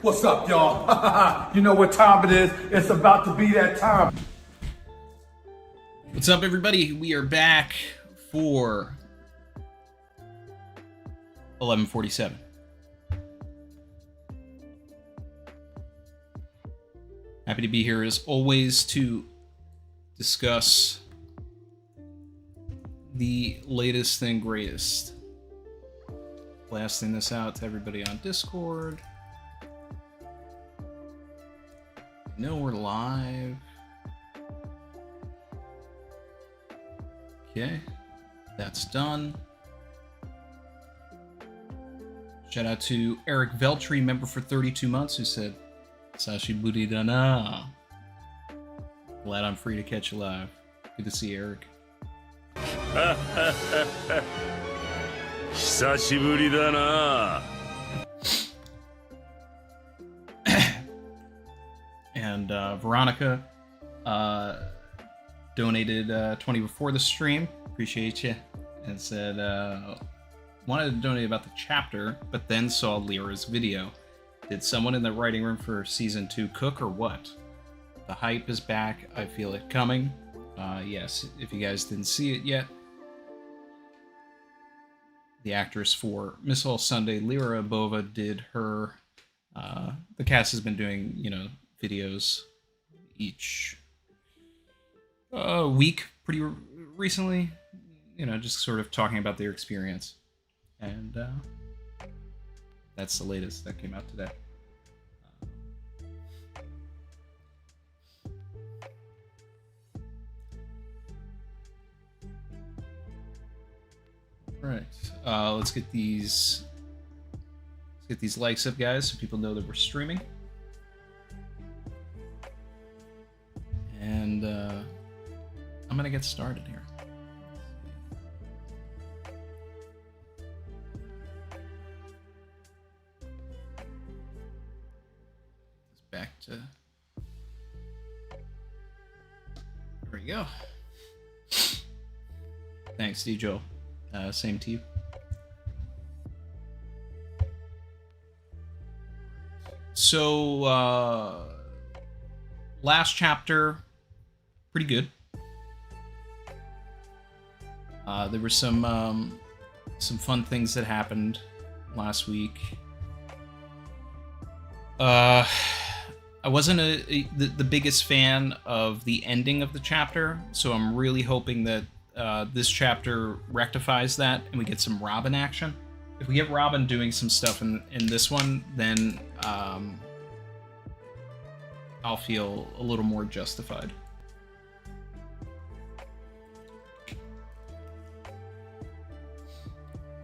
What's up, y'all? You know what time it is. It's about to be that time. What's up, everybody? We are back for 11:47. Happy to be here as always to discuss the latest and greatest. Blasting this out to everybody on Discord. I know we're live. Okay, that's done. Shout out to Eric Veltri, member for 32 months, who said, Sashi Booty Dana. Glad I'm free to catch you live. Good to see Eric. 久しぶりだな. And Veronica donated 20 before the stream. Appreciate you. And said, wanted to donate about the chapter, but then saw Lyra's video. Did someone in the writing room for season 2 cook or what? The hype is back. I feel it coming. Yes, if you guys didn't see it yet, the actress for Miss All Sunday, Lyra Bova, did her... the cast has been doing, videos each week pretty recently, just sort of talking about their experience. And that's the latest that came out today. All right, let's get these likes up, guys, so people know that we're streaming. And I'm gonna get started here. Back to... There we go. Thanks, D-Joe. Same to you. So, last chapter, pretty good. There were some fun things that happened last week. I wasn't the biggest fan of the ending of the chapter, so I'm really hoping that this chapter rectifies that and we get some Robin action. If we get Robin doing some stuff in this one, then I'll feel a little more justified.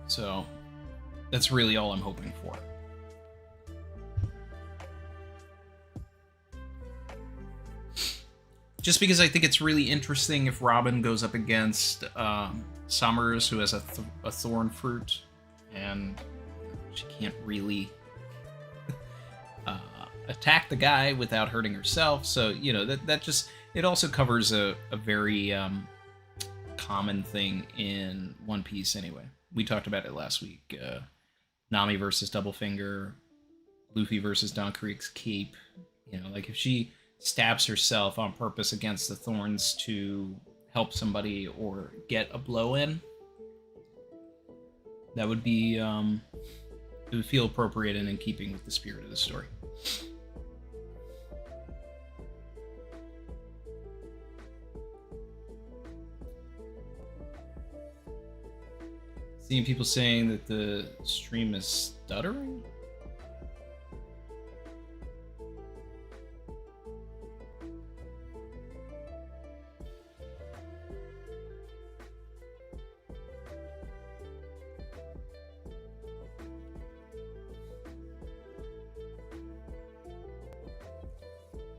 So that's really all I'm hoping for. Just because I think it's really interesting if Robin goes up against Summers, who has a thorn fruit, and she can't really attack the guy without hurting herself. So, that just... It also covers a very common thing in One Piece anyway. We talked about it last week. Nami versus Doublefinger, Luffy versus Don Krieg's cape. If she stabs herself on purpose against the thorns to help somebody or get a blow in, that would be, it would feel appropriate and in keeping with the spirit of the story. Seeing people saying that the stream is stuttering?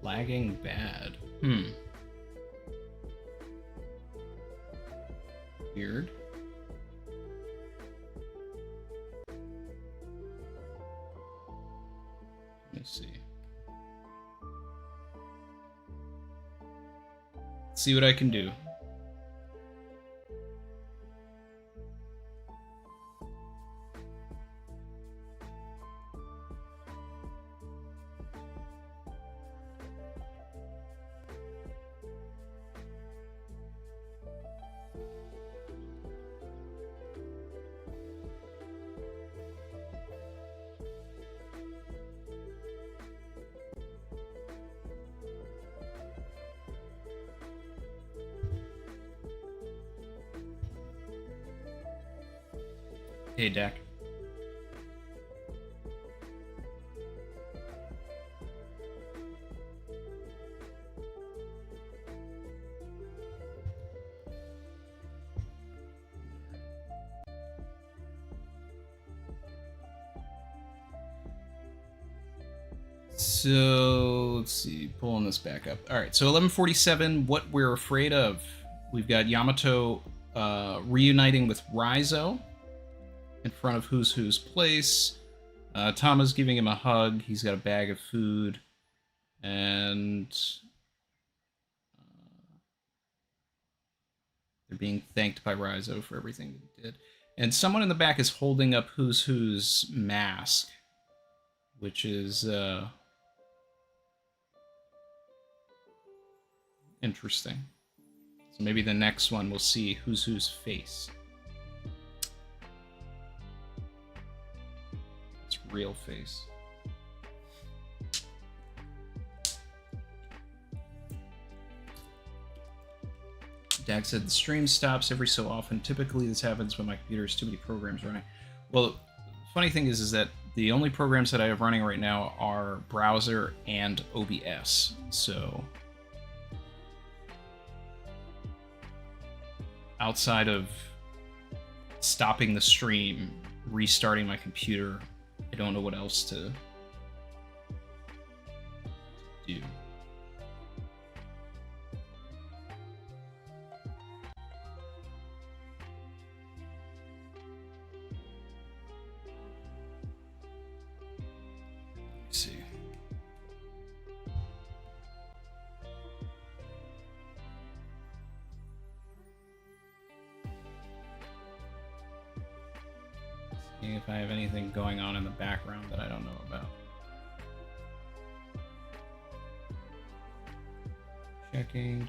Lagging bad. Weird. Let me see. See what I can do. Hey, Dak. So, let's see, pulling this back up. All right, so 1147, what we're afraid of. We've got Yamato reuniting with Raizo in front of Who's place. Tama's giving him a hug. He's got a bag of food. And they're being thanked by Raizo for everything that he did. And someone in the back is holding up Who's mask, which is interesting. So maybe the next one we'll see Who's face. It's real face. Dak said the stream stops every so often. Typically this happens when my computer has too many programs running. Well, the funny thing is that the only programs that I have running right now are browser and OBS. So outside of stopping the stream, restarting my computer, I don't know what else to do. Let's see. See if I have anything going on in the background that I don't know about. Checking.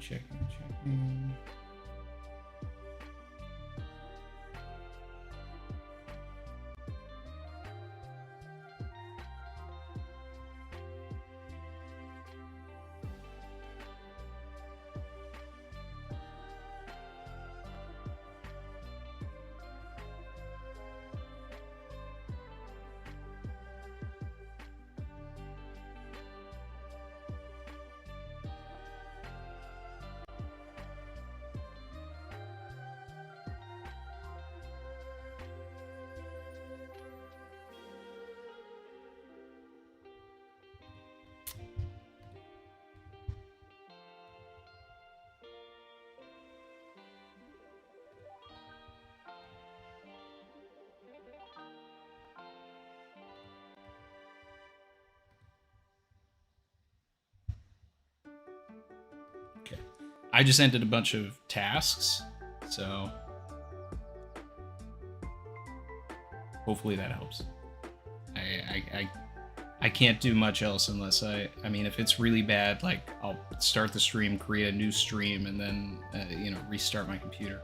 Okay. I just ended a bunch of tasks, so hopefully that helps. I can't do much else unless I mean, if it's really bad, like I'll start the stream, create a new stream, and then restart my computer.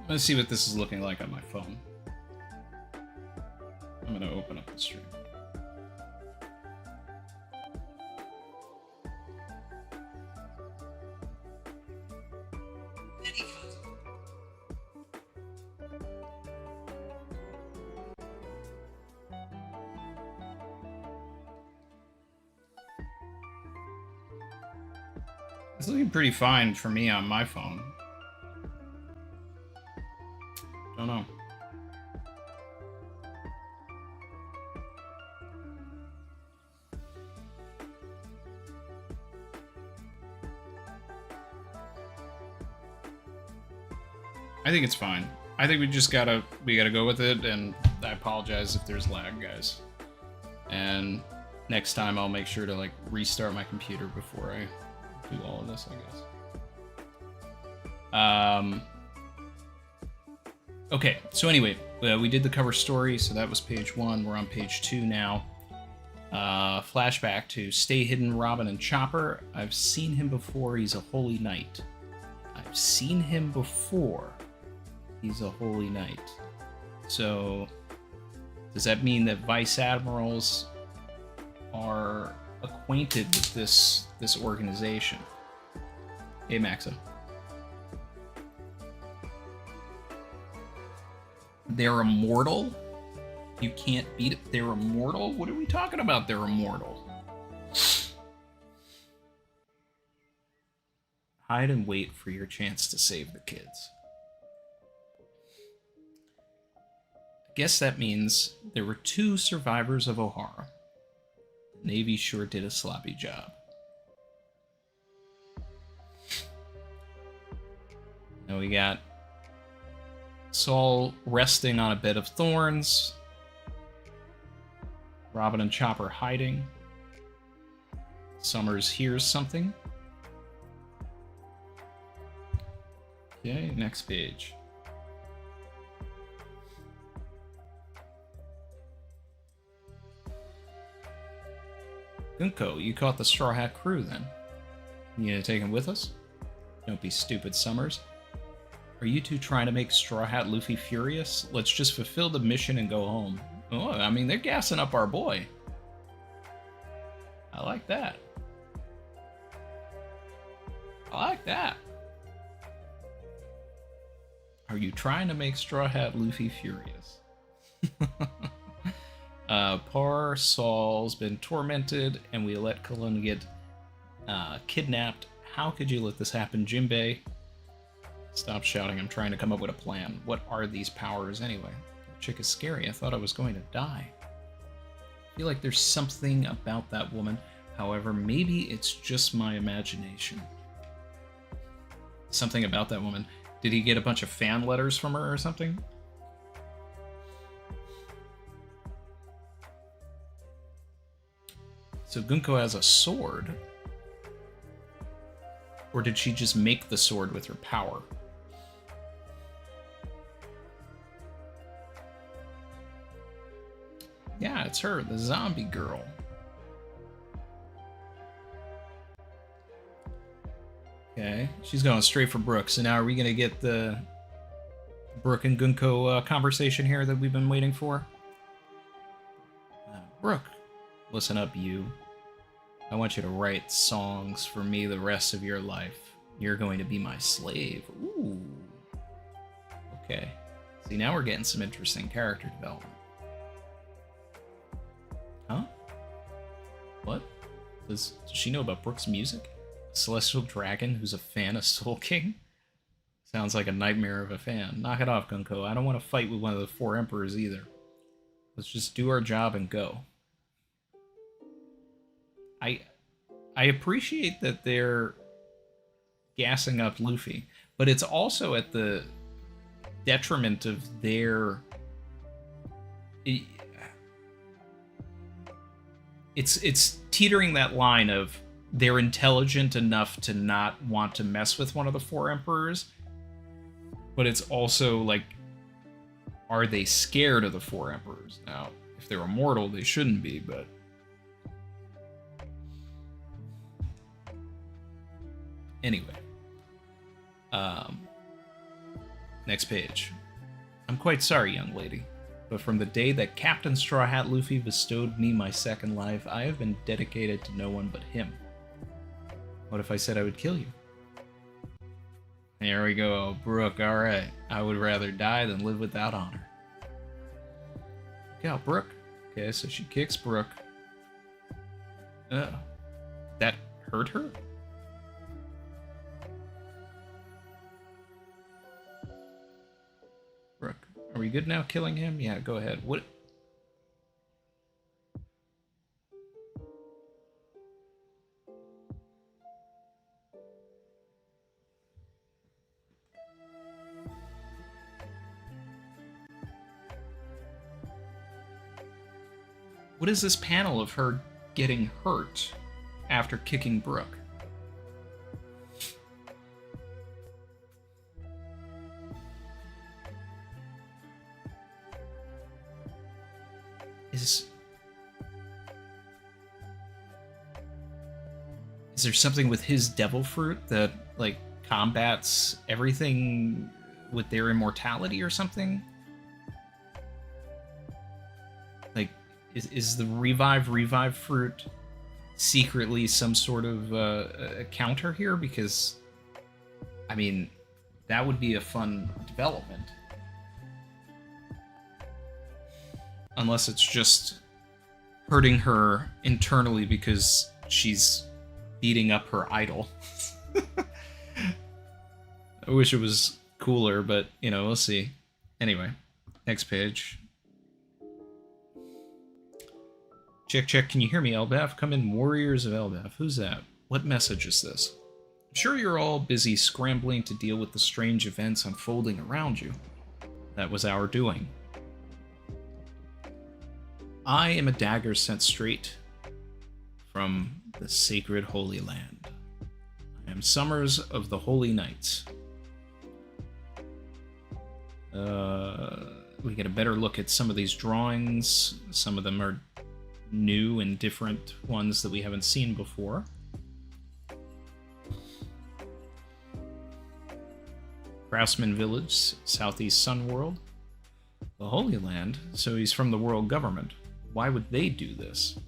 Let's see what this is looking like on my phone. I'm going to open up the stream. It's looking pretty fine for me on my phone. Don't know. I think it's fine. I think we gotta go with it, and I apologize if there's lag, guys. And next time I'll make sure to like restart my computer before I do all of this, I guess. Okay, so anyway, we did the cover story, so that was page 1. We're on page 2 now. Flashback to Stay Hidden, Robin, and Chopper. I've seen him before. He's a holy knight. I've seen him before. He's a holy knight. So, does that mean that vice admirals are acquainted with this organization? Hey, Maxa. They're immortal? You can't beat it. They're immortal? What are we talking about? They're immortal. Hide and wait for your chance to save the kids. I guess that means there were 2 survivors of O'Hara. The Navy sure did a sloppy job. Now we got Saul resting on a bed of thorns. Robin and Chopper hiding. Summers hears something. Okay, next page. Gunko, you caught the Straw Hat crew then. You gonna take him with us? Don't be stupid, Summers. Are you two trying to make Straw Hat Luffy furious? Let's just fulfill the mission and go home. Oh, I mean, they're gassing up our boy. I like that. I like that. Are you trying to make Straw Hat Luffy furious? Poor Saul's been tormented, and we let Kalun get kidnapped. How could you let this happen, Jinbei? Stop shouting, I'm trying to come up with a plan. What are these powers anyway? That chick is scary, I thought I was going to die. I feel like there's something about that woman. However, maybe it's just my imagination. Something about that woman. Did he get a bunch of fan letters from her or something? So Gunko has a sword. Or did she just make the sword with her power? Yeah, it's her, the zombie girl. Okay, she's going straight for Brooke. So now are we going to get the Brooke and Gunko conversation here that we've been waiting for? Brooke, listen up, you. I want you to write songs for me the rest of your life. You're going to be my slave. Ooh. Okay. See, now we're getting some interesting character development. Huh? What? Does she know about Brooke's music? A celestial dragon who's a fan of Soul King? Sounds like a nightmare of a fan. Knock it off, Gunko. I don't want to fight with one of the 4 emperors either. Let's just do our job and go. I appreciate that they're gassing up Luffy, but it's also at the detriment of their... It's teetering that line of they're intelligent enough to not want to mess with one of the 4 emperors, but it's also like, are they scared of the 4 emperors? Now, if they're immortal, they shouldn't be, but... Anyway. Next page. I'm quite sorry, young lady, but from the day that Captain Straw Hat Luffy bestowed me my second life, I have been dedicated to no one but him. What if I said I would kill you? There we go, Brooke, alright. I would rather die than live without honor. Look out, Brooke. Okay, so she kicks Brooke. That hurt her? Brooke, are we good now killing him? Yeah, go ahead. What? What is this panel of her getting hurt after kicking Brooke? Is there something with his devil fruit that, like, combats everything with their immortality or something? Like, is the revive fruit secretly some sort of a counter here? Because, I mean, that would be a fun development. Unless it's just hurting her internally because she's beating up her idol. I wish it was cooler, but, you know, we'll see. Anyway, next page. Check, can you hear me, Elbaf? Come in, Warriors of Elbaf. Who's that? What message is this? I'm sure you're all busy scrambling to deal with the strange events unfolding around you. That was our doing. I am a dagger sent straight from the sacred Holy Land. I am Summers of the Holy Knights. We get a better look at some of these drawings. Some of them are new and different ones that we haven't seen before. Craftsman Village, Southeast Sun World. The Holy Land, so he's from the world government. Why would they do this?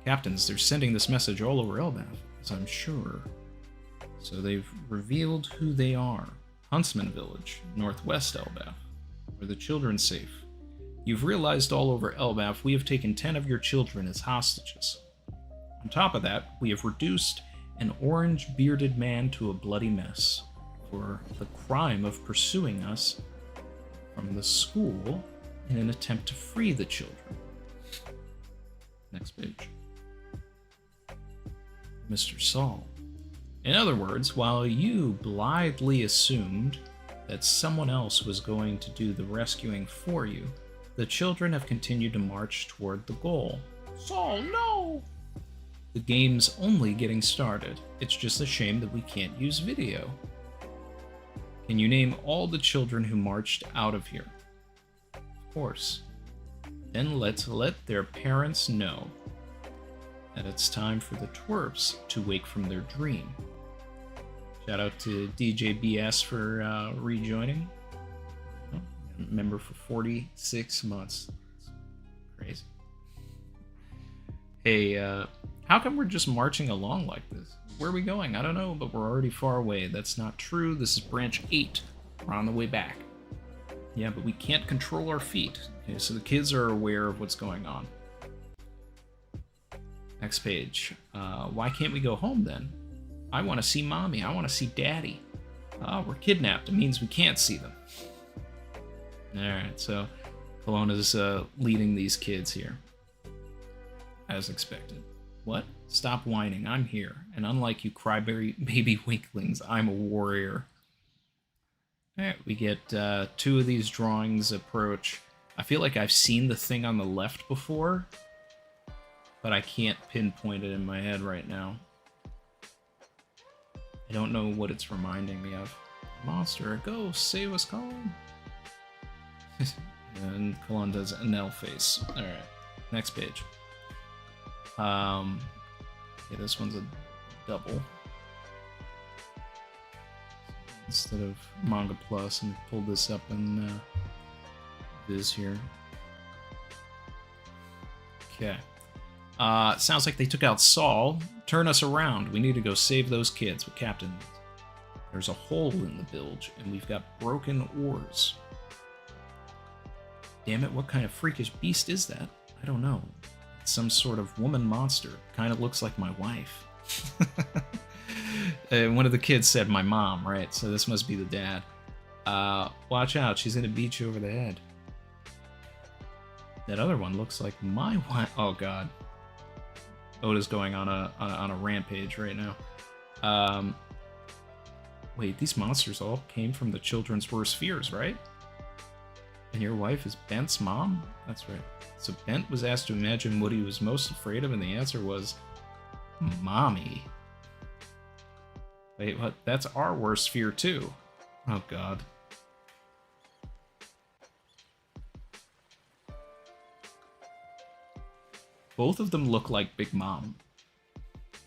Captains, they're sending this message all over Elbaf, as I'm sure. So they've revealed who they are. Huntsman Village, Northwest Elbaf. Are the children safe? You've realized all over Elbaf we have taken 10 of your children as hostages. On top of that, we have reduced an orange-bearded man to a bloody mess for the crime of pursuing us from the school in an attempt to free the children. Next page. Mr. Saul. In other words, while you blithely assumed that someone else was going to do the rescuing for you, the children have continued to march toward the goal. Saul, no! The game's only getting started. It's just a shame that we can't use video. Can you name all the children who marched out of here? Of course. Then let's let their parents know that it's time for the twerps to wake from their dream. Shout out to DJ BS for rejoining. Member for 46 months. Crazy. Hey, how come we're just marching along like this? Where are we going? I don't know, but we're already far away. That's not true. This is branch 8. We're on the way back. Yeah, but we can't control our feet. Okay, so the kids are aware of what's going on. Next page. Why can't we go home then? I want to see Mommy. I want to see Daddy. We're kidnapped. It means we can't see them. Alright, so Kelowna's leading these kids here. As expected. What? Stop whining. I'm here. And unlike you crybaby weaklings, I'm a warrior. Alright, we get 2 of these drawings approach. I feel like I've seen the thing on the left before, but I can't pinpoint it in my head right now. I don't know what it's reminding me of. Monster, a ghost, save us, calling. And Kalon does an L face. Alright, next page. Okay, this one's a double. Instead of Manga Plus, and pulled this up in Viz here. Okay. Sounds like they took out Saul. Turn us around. We need to go save those kids. But Captain, there's a hole in the bilge, and we've got broken oars. Damn it, what kind of freakish beast is that? I don't know. It's some sort of woman monster. Kind of looks like my wife. One of the kids said my mom, right? So this must be the dad. Watch out, she's gonna beat you over the head. That other one looks like my wife. Oh god. Oda's going on a rampage right now. Wait, these monsters all came from the children's worst fears, right? And your wife is Bent's mom? That's right. So Bent was asked to imagine what he was most afraid of, and the answer was Mommy. Wait, what? That's our worst fear too. Oh god. Both of them look like Big Mom.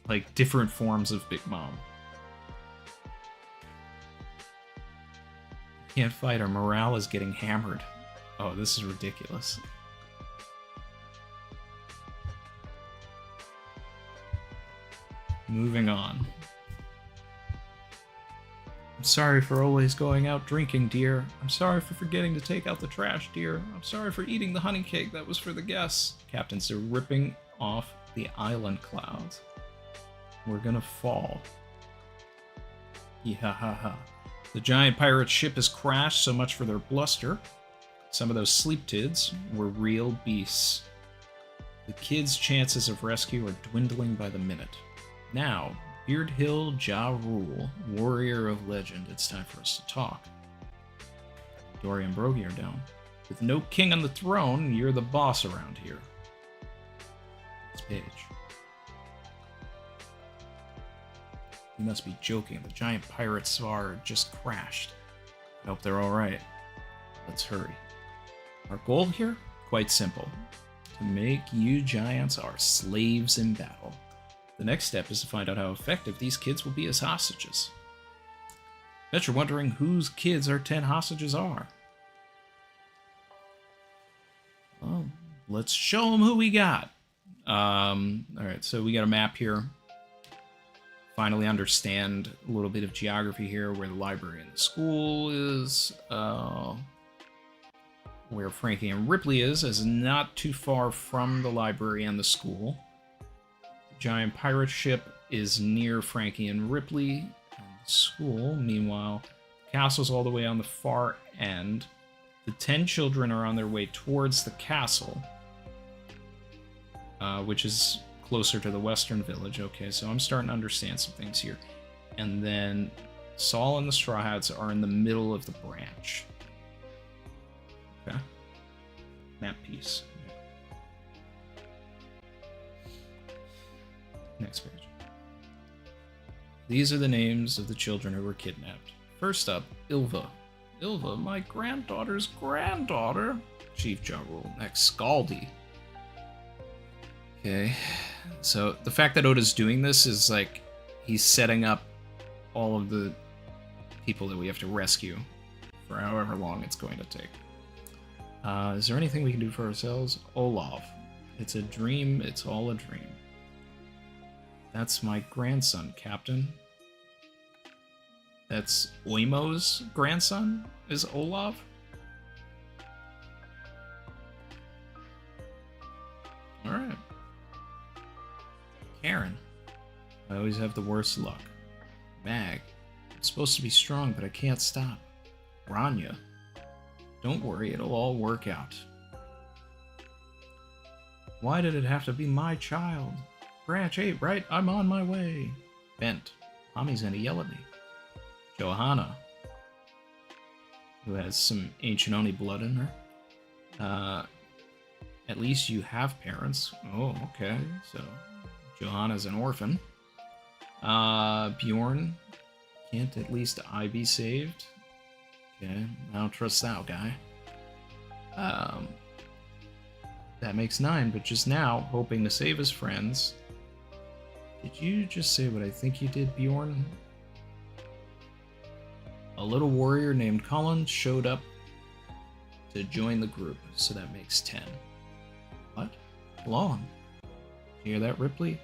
Like, different forms of Big Mom. Can't fight, our morale is getting hammered. Oh, this is ridiculous. Moving on. I'm sorry for always going out drinking, dear. I'm sorry for forgetting to take out the trash, dear. I'm sorry for eating the honey cake that was for the guests. Captains are ripping off the island clouds. We're gonna fall. Yeehahaha. The giant pirate ship has crashed, so much for their bluster. Some of those sleep tids were real beasts. The kids' chances of rescue are dwindling by the minute. Now, Beard Hill Ja Rule, warrior of legend, it's time for us to talk. Dory and Brogy are down. With no king on the throne, you're the boss around here. This page. You must be joking. The giant pirate spar just crashed. I hope they're alright. Let's hurry. Our goal here? Quite simple. To make you giants our slaves in battle. The next step is to find out how effective these kids will be as hostages. Bet you're wondering whose kids our 10 hostages are. Well, let's show them who we got. Alright, so we got a map here. Finally understand a little bit of geography here, where the library and the school is, where Frankie and Ripley is not too far from the library and the school. The giant pirate ship is near Frankie and Ripley and the school. Meanwhile, the castle's all the way on the far end. The 10 children are on their way towards the castle, which is closer to the western village. Okay, so I'm starting to understand some things here. And then Saul and the Straw Hats are in the middle of the branch. Okay. Map piece. Next page. These are the names of the children who were kidnapped. First up, Ilva. Ilva, my granddaughter's granddaughter. Chief Ja Rule. Next, Scaldy. Okay, so the fact that Oda's doing this is like he's setting up all of the people that we have to rescue for however long it's going to take. Is there anything we can do for ourselves? Olaf. It's a dream, it's all a dream. That's my grandson, Captain. That's Oimo's grandson, is Olaf? Alright. Karen. I always have the worst luck. Mag. I'm supposed to be strong, but I can't stop. Ranya. Don't worry, it'll all work out. Why did it have to be my child? Branch 8, right? I'm on my way. Bent. Mommy's gonna yell at me. Johanna. Who has some ancient Oni blood in her. At least you have parents. Oh, okay. So, Johanna's an orphan. Bjorn. Can't at least I be saved? Okay, I don't trust that guy. That makes 9, but just now, hoping to save his friends. Did you just say what I think you did, Bjorn? A little warrior named Colin showed up to join the group, so that makes 10. What? Long. You hear that, Ripley?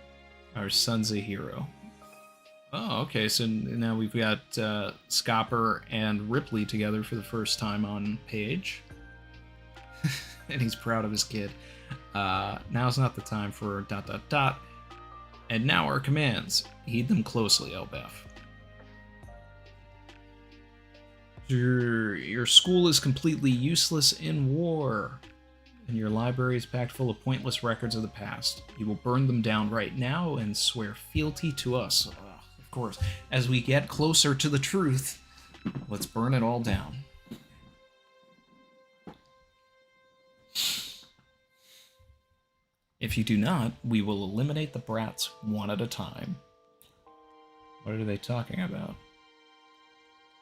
Our son's a hero. Oh, okay, so now we've got Scopper and Ripley together for the first time on page. And he's proud of his kid. Now's not the time for ... And now our commands. Heed them closely, Elbaf. Your school is completely useless in war. And your library is packed full of pointless records of the past. You will burn them down right now and swear fealty to us. Of course, as we get closer to the truth, let's burn it all down. If you do not, we will eliminate the brats one at a time. What are they talking about?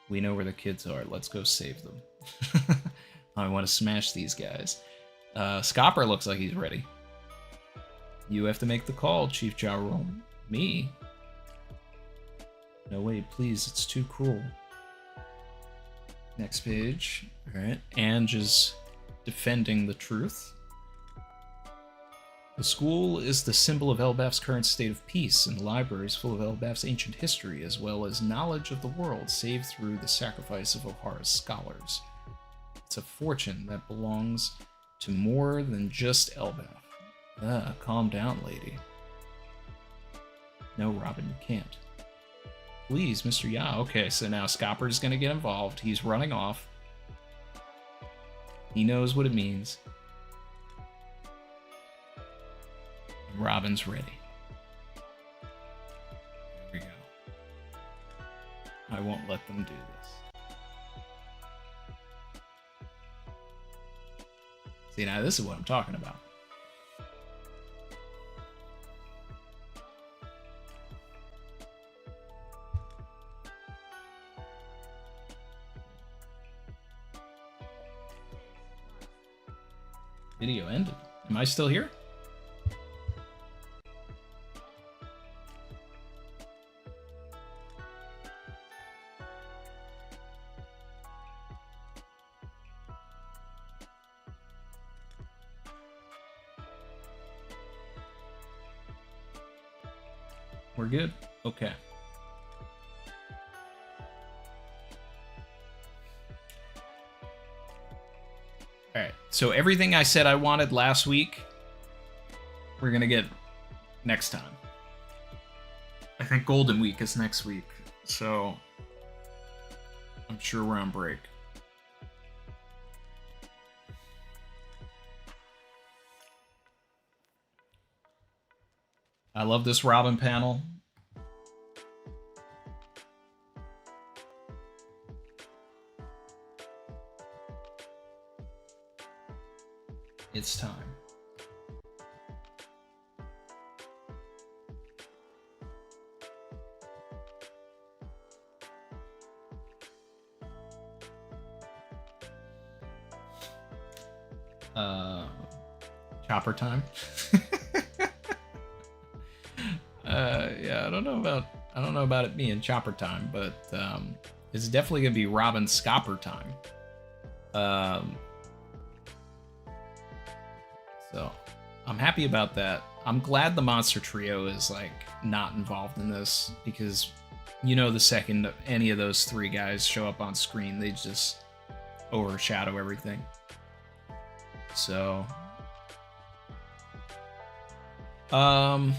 We know where the kids are. Let's go save them. I want to smash these guys. Scopper looks like he's ready. You have to make the call, Chief Ja Rule. Me? No, wait, please, it's too cruel. Next page. Alright, Ange is defending the truth. The school is the symbol of Elbaf's current state of peace, and the library is full of Elbaf's ancient history, as well as knowledge of the world saved through the sacrifice of Ohara's scholars. It's a fortune that belongs to more than just Elbaf. Calm down, lady. No, Robin, you can't. Please, Mr. Ya. Okay, so now Scopper's gonna get involved. He's running off. He knows what it means. Robin's ready. Here we go. I won't let them do this. See, now this is what I'm talking about. Video ended. Am I still here? We're good? Okay. Alright, so everything I said I wanted last week, we're gonna get next time. I think Golden Week is next week, so I'm sure we're on break. I love this Robin panel. It's time. Chopper time. Yeah, I don't know about it being chopper time, but it's definitely gonna be Robin Scopper time. So I'm happy about that. I'm glad the monster trio is like not involved in this, because you know the second any of those three guys show up on screen, they just overshadow everything. So all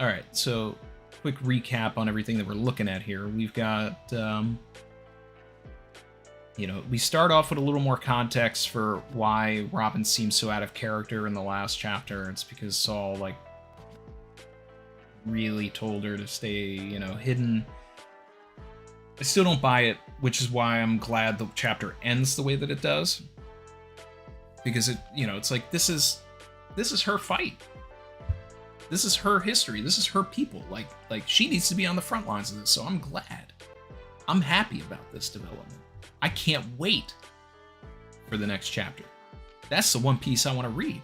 right, so quick recap on everything that we're looking at here. We've got you know, we start off with a little more context for why Robin seems so out of character in the last chapter. It's because Saul, like, really told her to stay, you know, hidden. I still don't buy it, which is why I'm glad the chapter ends the way that it does. Because it, you know, it's like, this is her fight. This is her history. This is her people. Like she needs to be on the front lines of this, so I'm glad. I'm happy about this development. I can't wait for the next chapter. That's the One Piece I want to read.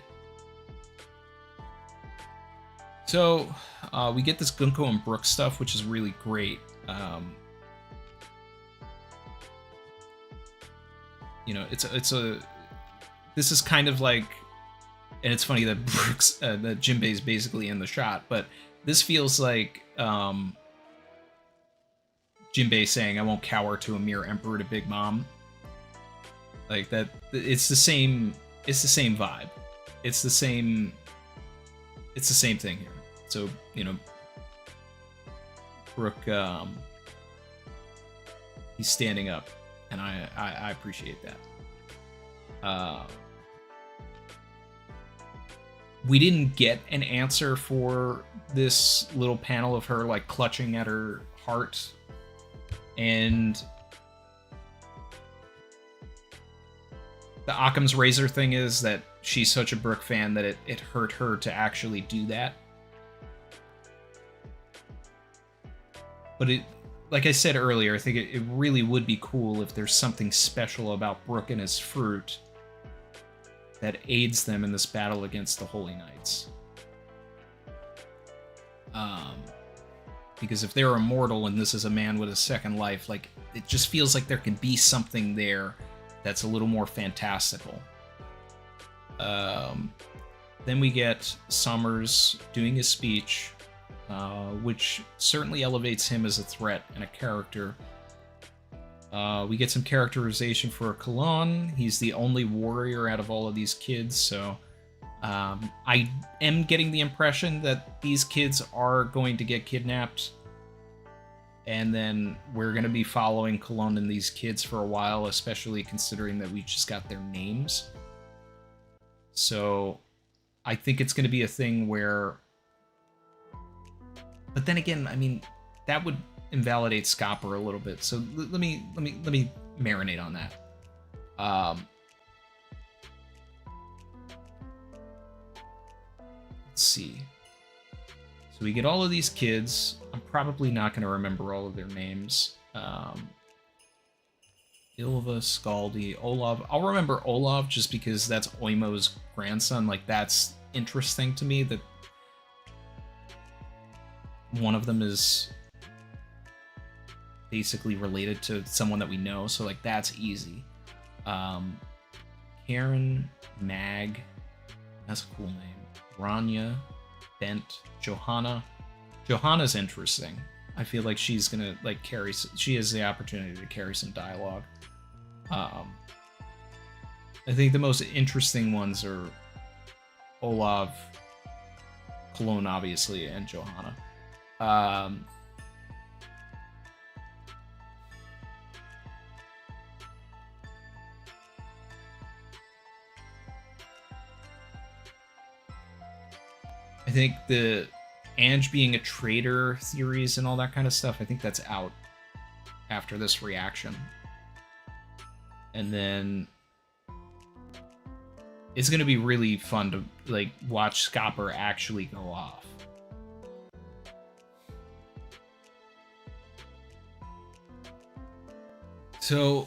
So we get this Gunko and Brook stuff, which is really great. You know, this is kind of like, and it's funny that Brooks, that Jinbei's basically in the shot, but this feels like Jinbei saying, "I won't cower to a mere emperor to Big Mom." Like that, it's the same vibe. It's the same thing here. So, you know, Brook, he's standing up, and I appreciate that. We didn't get an answer for this little panel of her like clutching at her heart, and the Occam's razor thing is that she's such a Brook fan that it hurt her to actually do that. But it, like I said earlier, I think it really would be cool if there's something special about Brook and his fruit that aids them in this battle against the Holy Knights. Because if they're immortal and this is a man with a second life, like, it just feels like there can be something there that's a little more fantastical. Then we get Summers doing his speech, which certainly elevates him as a threat and a character. We get some characterization for Kalon. He's the only warrior out of all of these kids, so I am getting the impression that these kids are going to get kidnapped, and then we're going to be following Kalon and these kids for a while, especially considering that we just got their names. So I think it's going to be a thing where... But then again, I mean, that would invalidate Scopper a little bit. So let me marinate on that. Let's see. So we get all of these kids. I'm probably not going to remember all of their names. Ylva, Scaldi, Olav. I'll remember Olav just because that's Oimo's grandson. Like, that's interesting to me that one of them is basically related to someone that we know. So, like, that's easy. Karen, Mag. That's a cool name. Rania, Bent, Johanna. Johanna's interesting. I feel like she's gonna like carry. She has the opportunity to carry some dialogue. I think the most interesting ones are Olav, Cologne, obviously, and Johanna. I think the Ange being a traitor theories and all that kind of stuff, I think that's out after this reaction. And then it's going to be really fun to like watch Scopper actually go off. So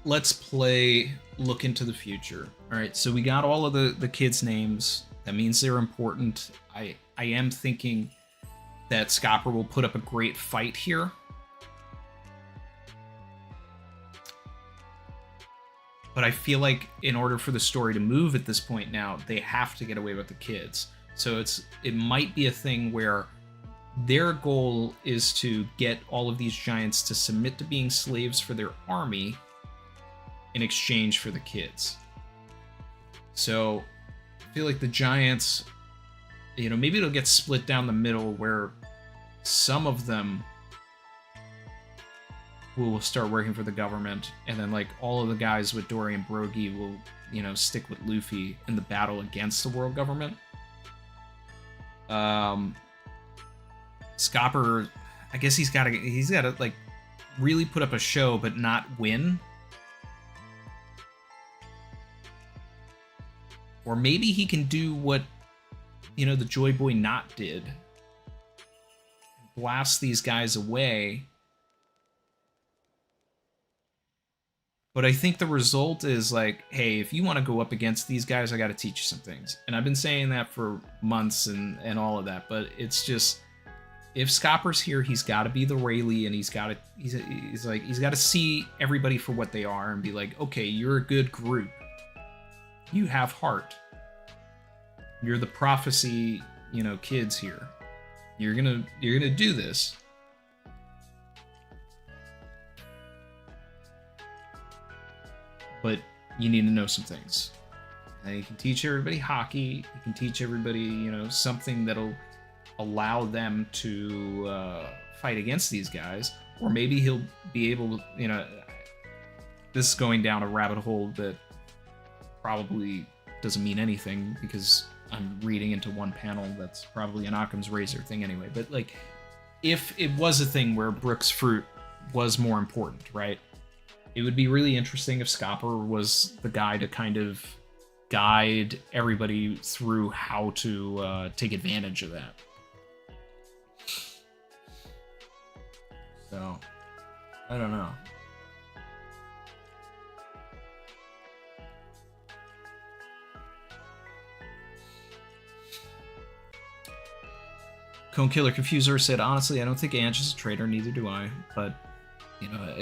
let's play Look into the Future. All right, so we got all of the kids' names. That means they're important. I am thinking that Scopper will put up a great fight here. But I feel like in order for the story to move at this point now, they have to get away with the kids. So it might be a thing where their goal is to get all of these giants to submit to being slaves for their army in exchange for the kids. So I feel like the giants, you know, maybe it'll get split down the middle where some of them will start working for the government, and then like all of the guys with Dory and Brogy will, you know, stick with Luffy in the battle against the world government. Scopper, I guess he's got to like really put up a show but not win. Or maybe he can do what, you know, the Joy Boy Knot did. Blast these guys away. But I think the result is like, hey, if you want to go up against these guys, I got to teach you some things. And I've been saying that for months and all of that. But it's just, if Scopper's here, he's got to be the Rayleigh, and he's got to see everybody for what they are and be like, okay, you're a good group. You have heart. You're the prophecy, you know, kids here. You're gonna do this. But you need to know some things. And you can teach everybody Haki. You can teach everybody, you know, something that'll allow them to fight against these guys. Or maybe he'll be able to, you know, this is going down a rabbit hole that probably doesn't mean anything because I'm reading into one panel that's probably an Occam's razor thing anyway. But like, if it was a thing where Brook's fruit was more important, right? It would be really interesting if Scopper was the guy to kind of guide everybody through how to take advantage of that. So, I don't know. Cone Killer Confuser said, honestly, I don't think Ange is a traitor, neither do I. But, you know,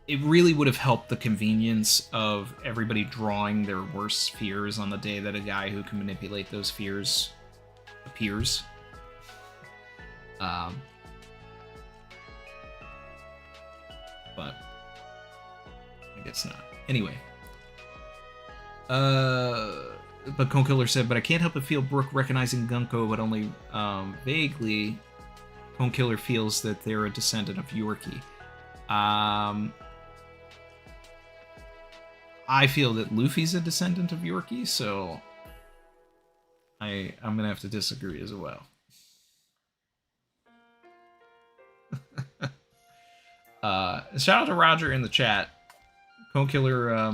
it really would have helped the convenience of everybody drawing their worst fears on the day that a guy who can manipulate those fears appears. But I guess not. Anyway. But Cone Killer said, but I can't help but feel Brooke recognizing Gunko, but only vaguely. Cone Killer feels that they're a descendant of Yorkie. I feel that Luffy's a descendant of Yorkie, so I'm gonna have to disagree as well. Shout out to Roger in the chat. Cone Killer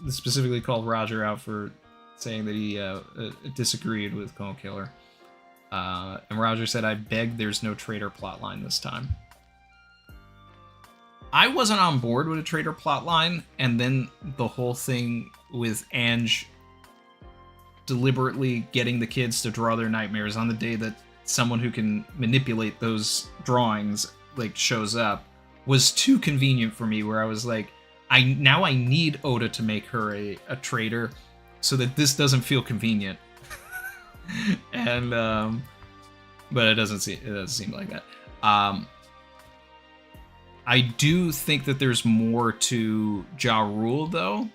specifically called Roger out for saying that he disagreed with Cone Killer. And Roger said, I beg there's no traitor plotline this time. I wasn't on board with a traitor plotline, and then the whole thing with Ange deliberately getting the kids to draw their nightmares on the day that someone who can manipulate those drawings like shows up was too convenient for me, where I was like, I need Oda to make her a traitor so that this doesn't feel convenient. And but it doesn't seem like that. I do think that there's more to Ja Rule though,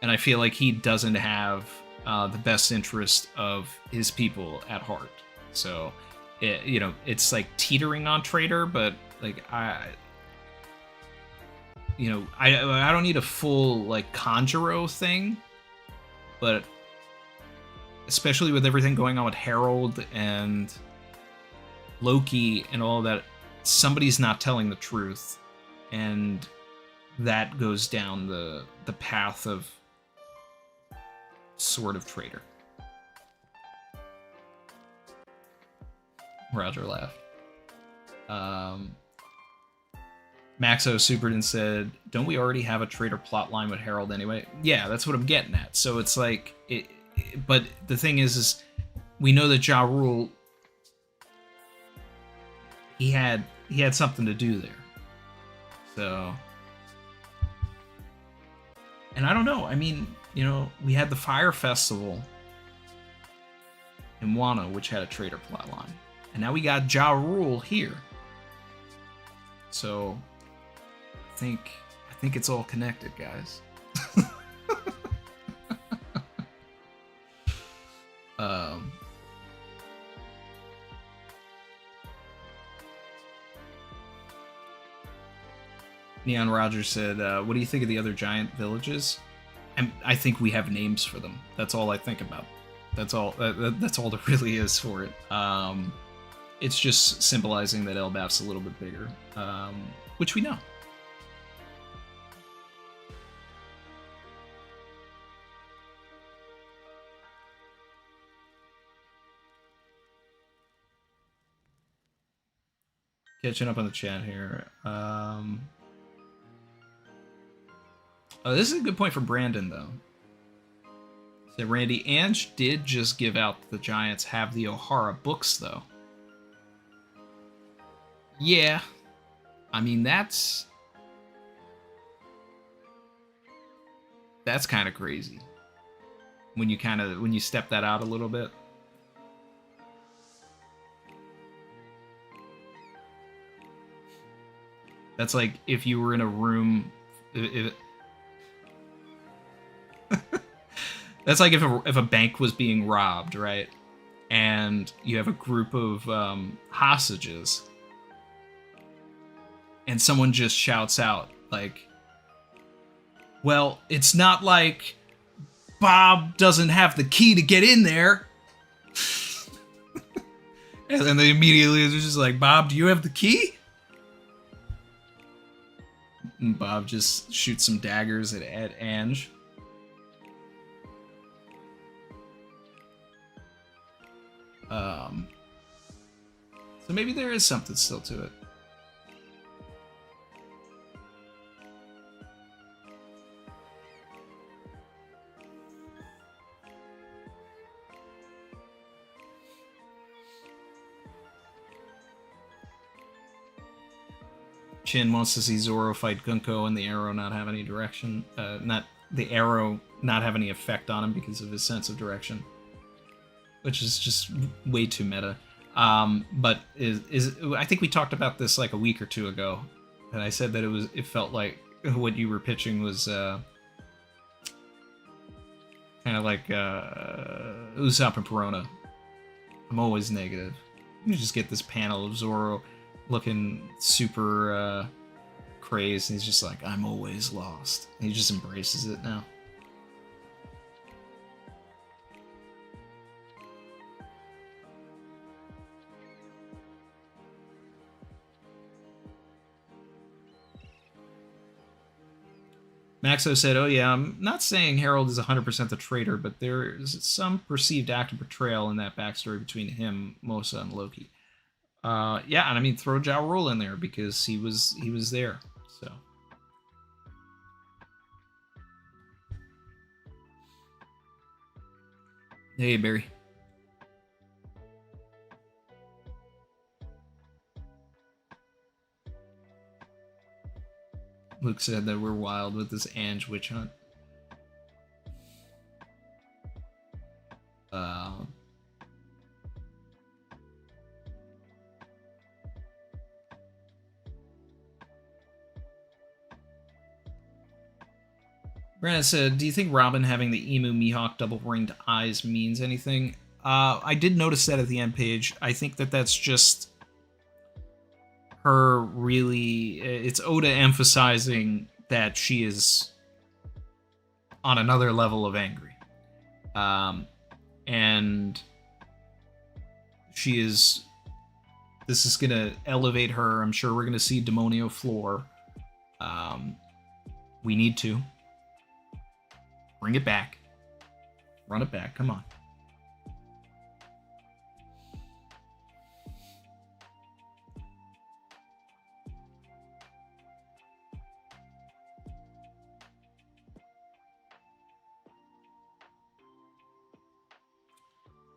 and I feel like he doesn't have the best interest of his people at heart. So it's like teetering on traitor, but like I don't need a full like Conjuro thing, but especially with everything going on with Harold and Loki and all that, somebody's not telling the truth, and that goes down the path of sort of traitor. Roger laughed. Maxo Superden said, don't we already have a traitor plotline with Harold anyway? Yeah, that's what I'm getting at. So it's like, but the thing is we know that Ja Rule, he had something to do there. So, and I don't know. I mean, we had the Fire Festival in Wano, which had a traitor plotline, and now we got Ja Rule here. So, I think it's all connected, guys. Neon Rogers said, what do you think of the other giant villages? I think we have names for them. That's all I think about. That's all there really is for it. It's just symbolizing that Elbaf's a little bit bigger, which we know. Catching up on the chat here. Oh, this is a good point for Brandon, though. So, Randy, Ange did just give out the Giants have the O'Hara books, though. Yeah. I mean, that's kind of crazy. When you step that out a little bit. That's like if you were in a room. That's like if a bank was being robbed, right? And you have a group of hostages, and someone just shouts out like, "Well, it's not like Bob doesn't have the key to get in there." And then they immediately are just like, "Bob, do you have the key?" And Bob just shoots some daggers at Ange. So maybe there is something still to it. Chin wants to see Zoro fight Gunko and the arrow not have any direction. Not the arrow not have any effect on him because of his sense of direction, which is just way too meta. But I think we talked about this like a week or two ago, and I said that it felt like what you were pitching was kind of like Usopp and Perona. I'm always negative. You just get this panel of Zoro looking super crazed, and he's just like, I'm always lost. And he just embraces it now. Maxo said, oh yeah, I'm not saying Harold is 100% the traitor, but there is some perceived act of betrayal in that backstory between him, Mosa, and Loki. Yeah, and I mean, throw Ja Rule in there because he was there, so. Hey, Barry. Luke said that we're wild with this Ange witch hunt. Brandon said, do you think Robin having the Emu Mihawk double-ringed eyes means anything? I did notice that at the end page. I think that that's just her really... It's Oda emphasizing that she is on another level of angry. And she is... This is going to elevate her. I'm sure we're going to see Demonio Floor. We need to. Bring it back. Run it back. Come on.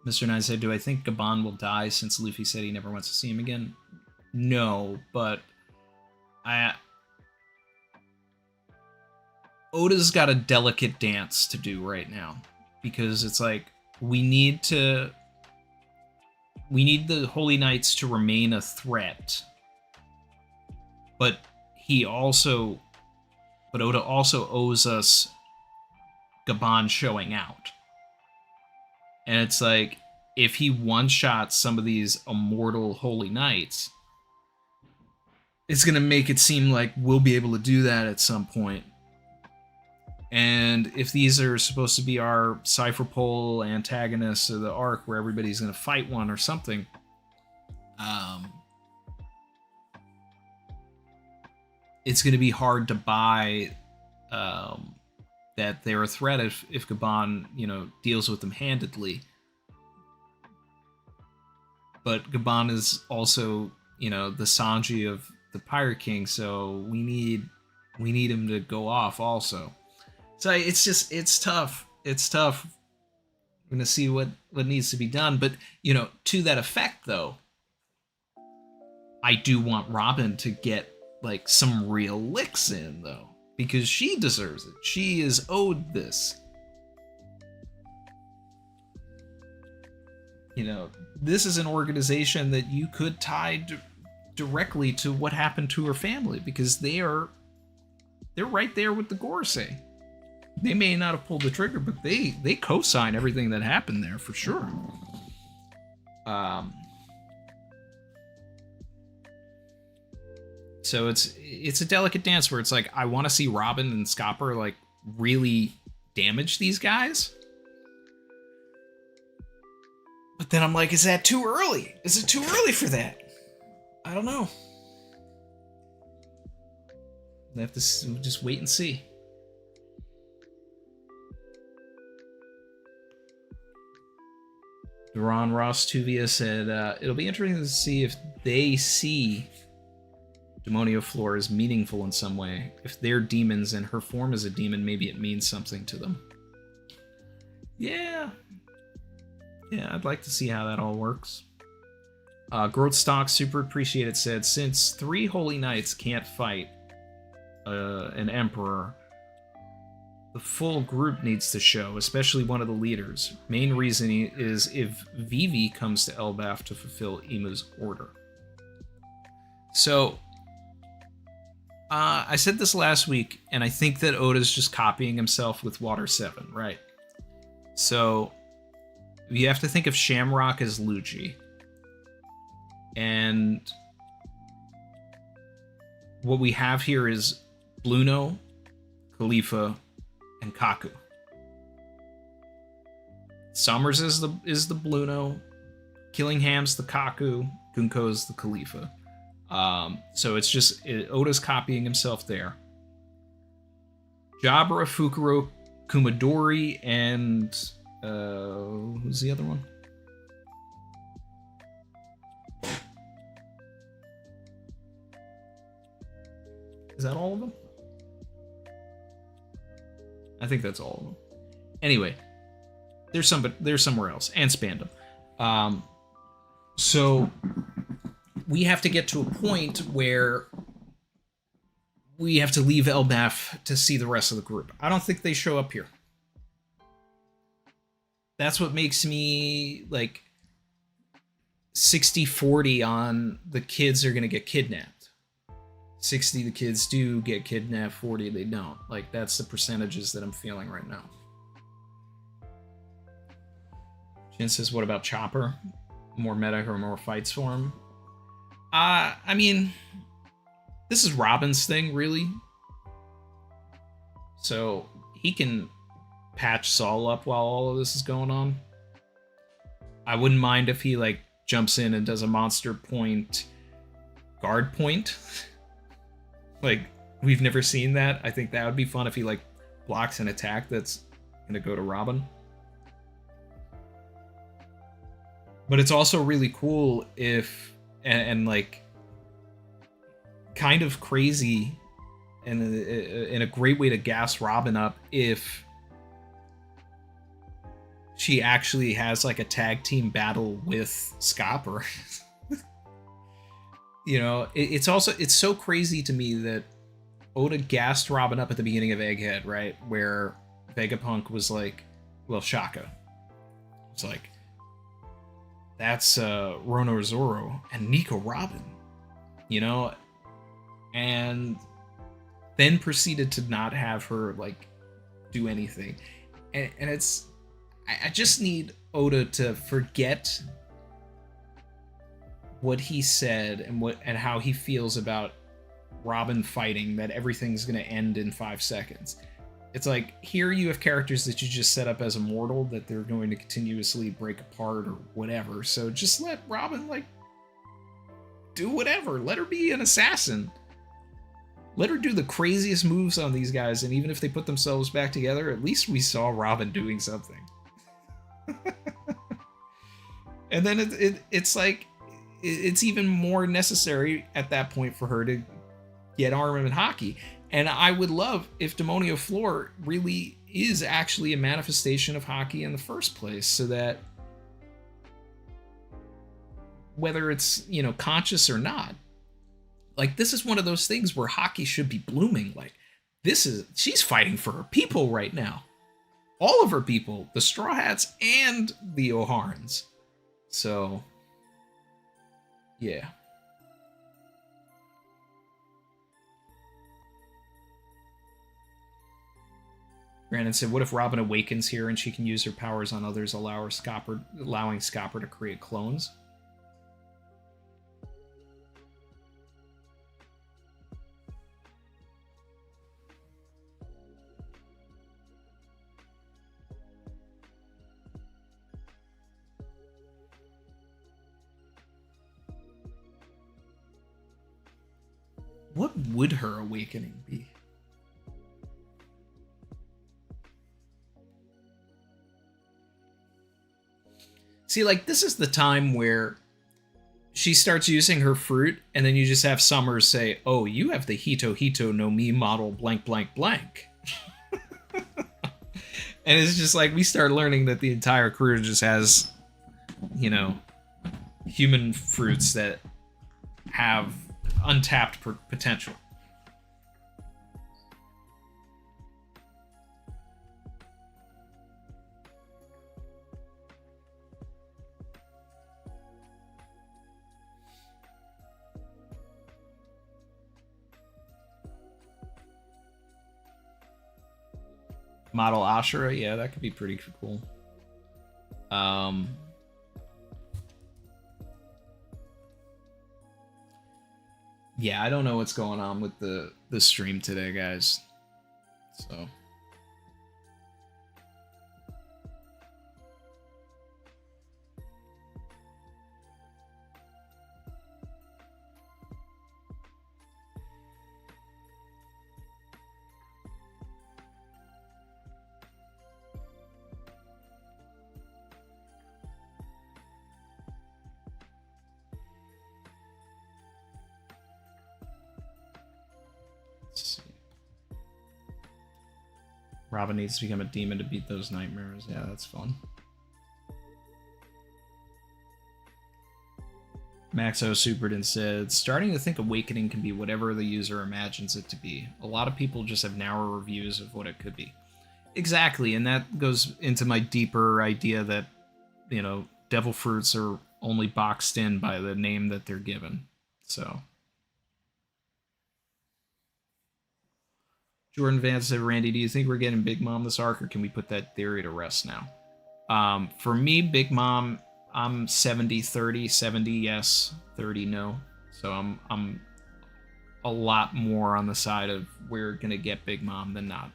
Mr. Nine said, do I think Gabon will die since Luffy said he never wants to see him again? No, but Oda's got a delicate dance to do right now, because it's like we need the Holy Knights to remain a threat, but Oda also owes us Gabon showing out. And it's like, if he one-shots some of these immortal Holy Knights, it's going to make it seem like we'll be able to do that at some point. And if these are supposed to be our Cypher Pole antagonists of the arc where everybody's going to fight one or something, it's going to be hard to buy that they're a threat if Gabon, deals with them handedly. But Gabon is also, the Sanji of the Pirate King, so we need him to go off also. So it's tough. It's tough. We're gonna see what needs to be done. But to that effect, though, I do want Robin to get like some real licks in, though, because she deserves it. She is owed this. This is an organization that you could tie directly to what happened to her family, because they're right there with the Gorosei. They may not have pulled the trigger, but they co-sign everything that happened there for sure. So it's a delicate dance where it's like, I want to see Robin and Scopper like really damage these guys. But then I'm like, is that too early? Is it too early for that? I don't know. We have to just wait and see. Ron Ross Tuvia said, it'll be interesting to see if they see Demonio Floor as meaningful in some way. If they're demons and her form is a demon, maybe it means something to them. Yeah, I'd like to see how that all works. Growth Stock, super appreciated, said, since 3 Holy Knights can't fight an Emperor, the full group needs to show, especially one of the leaders. Main reason is if Vivi comes to Elbaf to fulfill Imu's order. So, I said this last week, and I think that Oda's just copying himself with Water 7, right? So, you have to think of Shamrock as Luigi. And what we have here is Bluno, Khalifa, and Kaku. Summers is the Bluno, Killingham's the Kaku, Gunko's the Khalifa. So it's just Oda's copying himself there. Jabra, Fukuro, Kumadori, and who's the other one? Is that all of them? I think that's all of them. Anyway, there's somewhere else, and Spandam. So we have to get to a point where we have to leave Elbaf to see the rest of the group. I don't think they show up here. That's what makes me like 60-40 on the kids are going to get kidnapped. 60 the kids do get kidnapped, 40 they don't. Like, that's the percentages that I'm feeling right now. Jin says, what about Chopper? More meta or more fights for him? I mean, this is Robin's thing, really. So, he can patch Saul up while all of this is going on. I wouldn't mind if he, like, jumps in and does a monster point, guard point. Like, we've never seen that. I think that would be fun if he, like, blocks an attack that's gonna go to Robin. But it's also really cool if, and like, kind of crazy, and in a great way to gas Robin up if she actually has, like, a tag team battle with Scopper. You know, it's so crazy to me that Oda gassed Robin up at the beginning of Egghead, right? Where Vegapunk was like, well, Shaka. It's like, that's Rono Zoro and Nico Robin, you know? And then proceeded to not have her, like, do anything. And it's, I just need Oda to forget what he said and how he feels about Robin fighting, that everything's going to end in 5 seconds. It's like, here you have characters that you just set up as immortal, that they're going to continuously break apart or whatever. So just let Robin, like, do whatever. Let her be an assassin. Let her do the craziest moves on these guys, and even if they put themselves back together, at least we saw Robin doing something. And then it's like, it's even more necessary at that point for her to get Armin and Haki. And I would love if Demonio Floor really is actually a manifestation of Haki in the first place, so that whether it's, you know, conscious or not, like, this is one of those things where Haki should be blooming. Like, she's fighting for her people right now. All of her people, the Straw Hats and the Oharans. So, yeah. Brandon said, what if Robin awakens here and she can use her powers on others, allowing Scopper to create clones? What would her awakening be? See, like, this is the time where she starts using her fruit, and then you just have Summers say, oh, you have the Hito Hito no Mi model blank blank blank. And it's just like, we start learning that the entire crew just has, you know, human fruits that have untapped potential. Model Ashura, yeah, that could be pretty cool. Yeah, I don't know what's going on with the stream today, guys. So Robin needs to become a demon to beat those nightmares. Yeah, that's fun. Maxo Supered and said, starting to think Awakening can be whatever the user imagines it to be. A lot of people just have narrow reviews of what it could be. Exactly, and that goes into my deeper idea that, you know, devil fruits are only boxed in by the name that they're given. So... Jordan Vance said, Randy, do you think we're getting Big Mom this arc, or can we put that theory to rest now? For me, Big Mom, I'm 70-30, 70 yes, 30 no. So I'm a lot more on the side of we're gonna get Big Mom than not.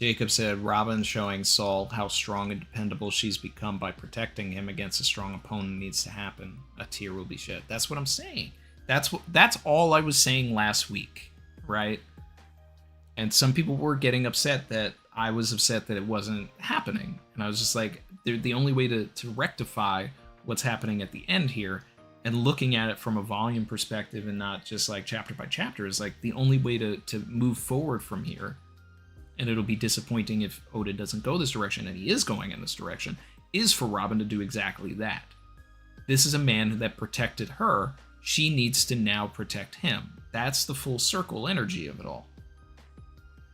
Jacob said, Robin showing Saul how strong and dependable she's become by protecting him against a strong opponent needs to happen. A tear will be shed. That's what I'm saying. That's all I was saying last week, right? And some people were getting upset that I was upset that it wasn't happening. And I was just like, the only way to rectify what's happening at the end here and looking at it from a volume perspective and not just like chapter by chapter is like the only way to move forward from here. And it'll be disappointing if Oda doesn't go this direction, and he is going in this direction, is for Robin to do exactly that. This is a man that protected her. She needs to now protect him. That's the full circle energy of it all.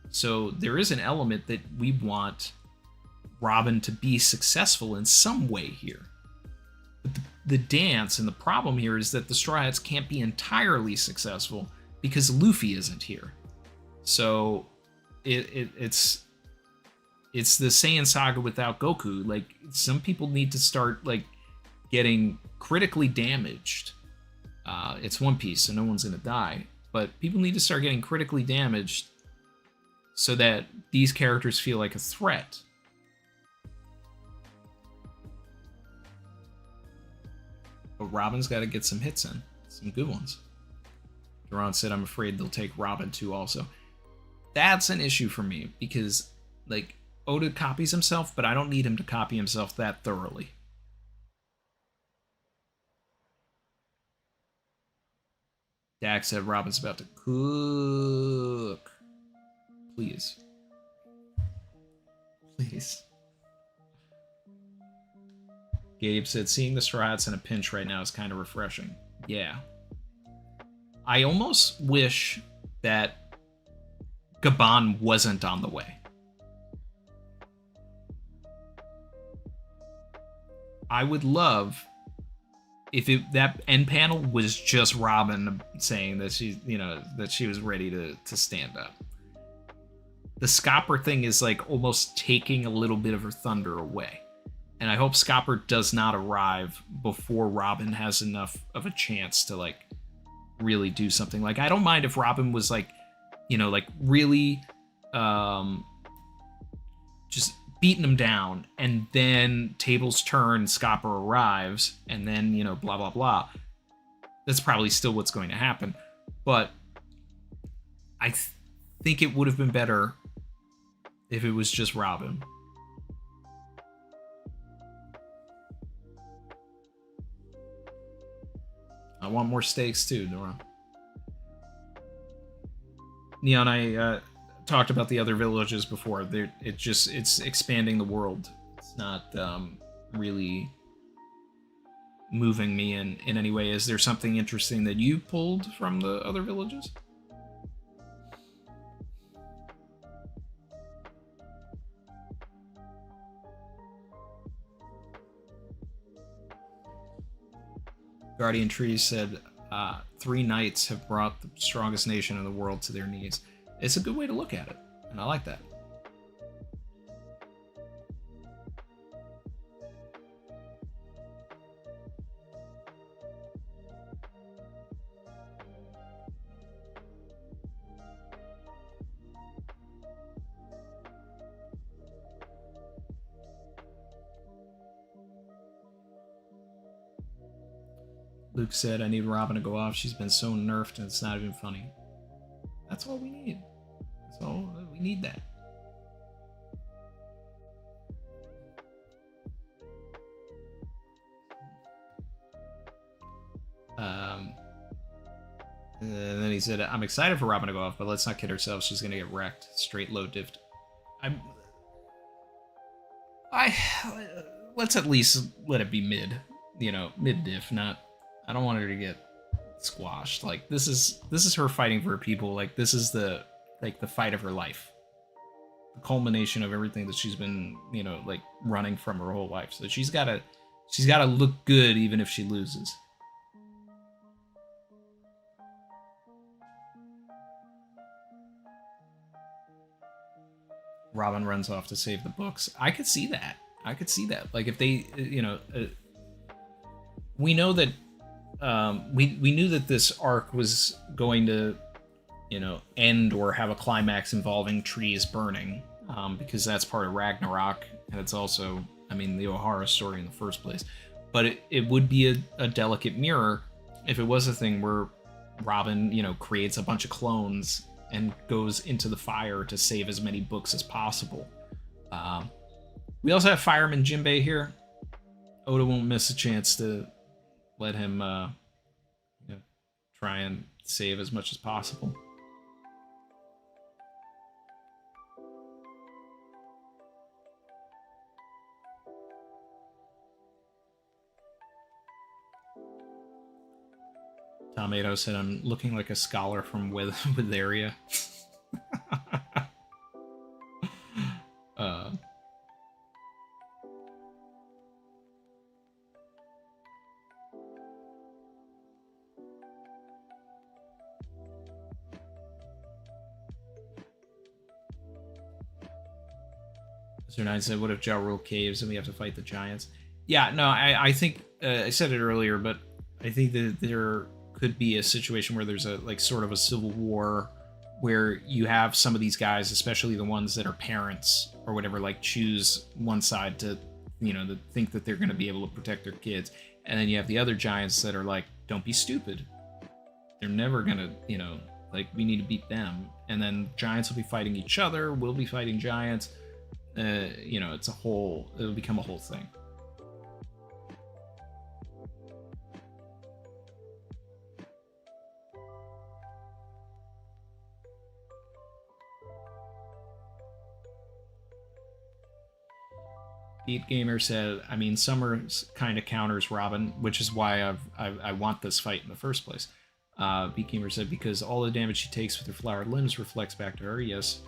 So there is an element that we want Robin to be successful in some way here. But the dance and the problem here is that the Straw Hats can't be entirely successful because Luffy isn't here. So... It's the Saiyan saga without Goku. Like, some people need to start like getting critically damaged. It's One Piece, so no one's gonna die, but people need to start getting critically damaged so that these characters feel like a threat. But Robin's got to get some hits in, some good ones. Duran said, I'm afraid they'll take Robin too also. That's an issue for me because, like, Oda copies himself, but I don't need him to copy himself that thoroughly. Dax said Robin's about to cook. Please. Please. Gabe said, seeing the Straw Hats in a pinch right now is kind of refreshing. Yeah. I almost wish that Gabon wasn't on the way. I would love if that end panel was just Robin saying that she, you know, that she was ready to stand up. The Scopper thing is like almost taking a little bit of her thunder away. And I hope Scopper does not arrive before Robin has enough of a chance to like really do something. Like, I don't mind if Robin was like, you know, like really just beating him down, and then tables turn, Scopper arrives, and then, you know, blah, blah, blah. That's probably still what's going to happen. But I think it would have been better if it was just Robin. I want more steaks too, Nora. Neon, I talked about the other villages before. It's expanding the world. It's not really moving me in any way. Is there something interesting that you pulled from the other villages? Guardian Trees said, 3 knights have brought the strongest nation in the world to their knees. It's a good way to look at it, and I like that. Luke said, I need Robin to go off. She's been so nerfed and it's not even funny. That's all we need. That's all we need that. And then he said, I'm excited for Robin to go off, but let's not kid ourselves. She's going to get wrecked. Straight low diffed. Let's at least let it be mid. You know, mid diff, not... I don't want her to get squashed. Like, this is her fighting for her people. Like, this is the fight of her life. The culmination of everything that she's been, you know, like, running from her whole life. So she's gotta look good even if she loses. Robin runs off to save the books. I could see that. Like, if they, you know, we know that we knew that this arc was going to, you know, end or have a climax involving trees burning, because that's part of Ragnarok, and it's also, I mean, the O'Hara story in the first place. But it would be a delicate mirror if it was a thing where Robin, you know, creates a bunch of clones and goes into the fire to save as many books as possible. We also have Fireman Jinbei here. Oda won't miss a chance to let him you know, try and save as much as possible. Tomato said, I'm looking like a scholar from Witheria. Mr. Nine said, what if Ja Rule caves and we have to fight the giants? Yeah, no, I think, I said it earlier, but I think that there could be a situation where there's a, like, sort of a civil war where you have some of these guys, especially the ones that are parents or whatever, like, choose one side to, you know, to think that they're going to be able to protect their kids. And then you have the other giants that are like, don't be stupid. They're never going to, you know, like, we need to beat them. And then giants will be fighting each other. We'll be fighting giants. You know, it'll become a whole thing. Beat Gamer said, I mean, Summer kind of counters Robin, which is why I want this fight in the first place. Beat Gamer said, because all the damage she takes with her flowered limbs reflects back to her, yes,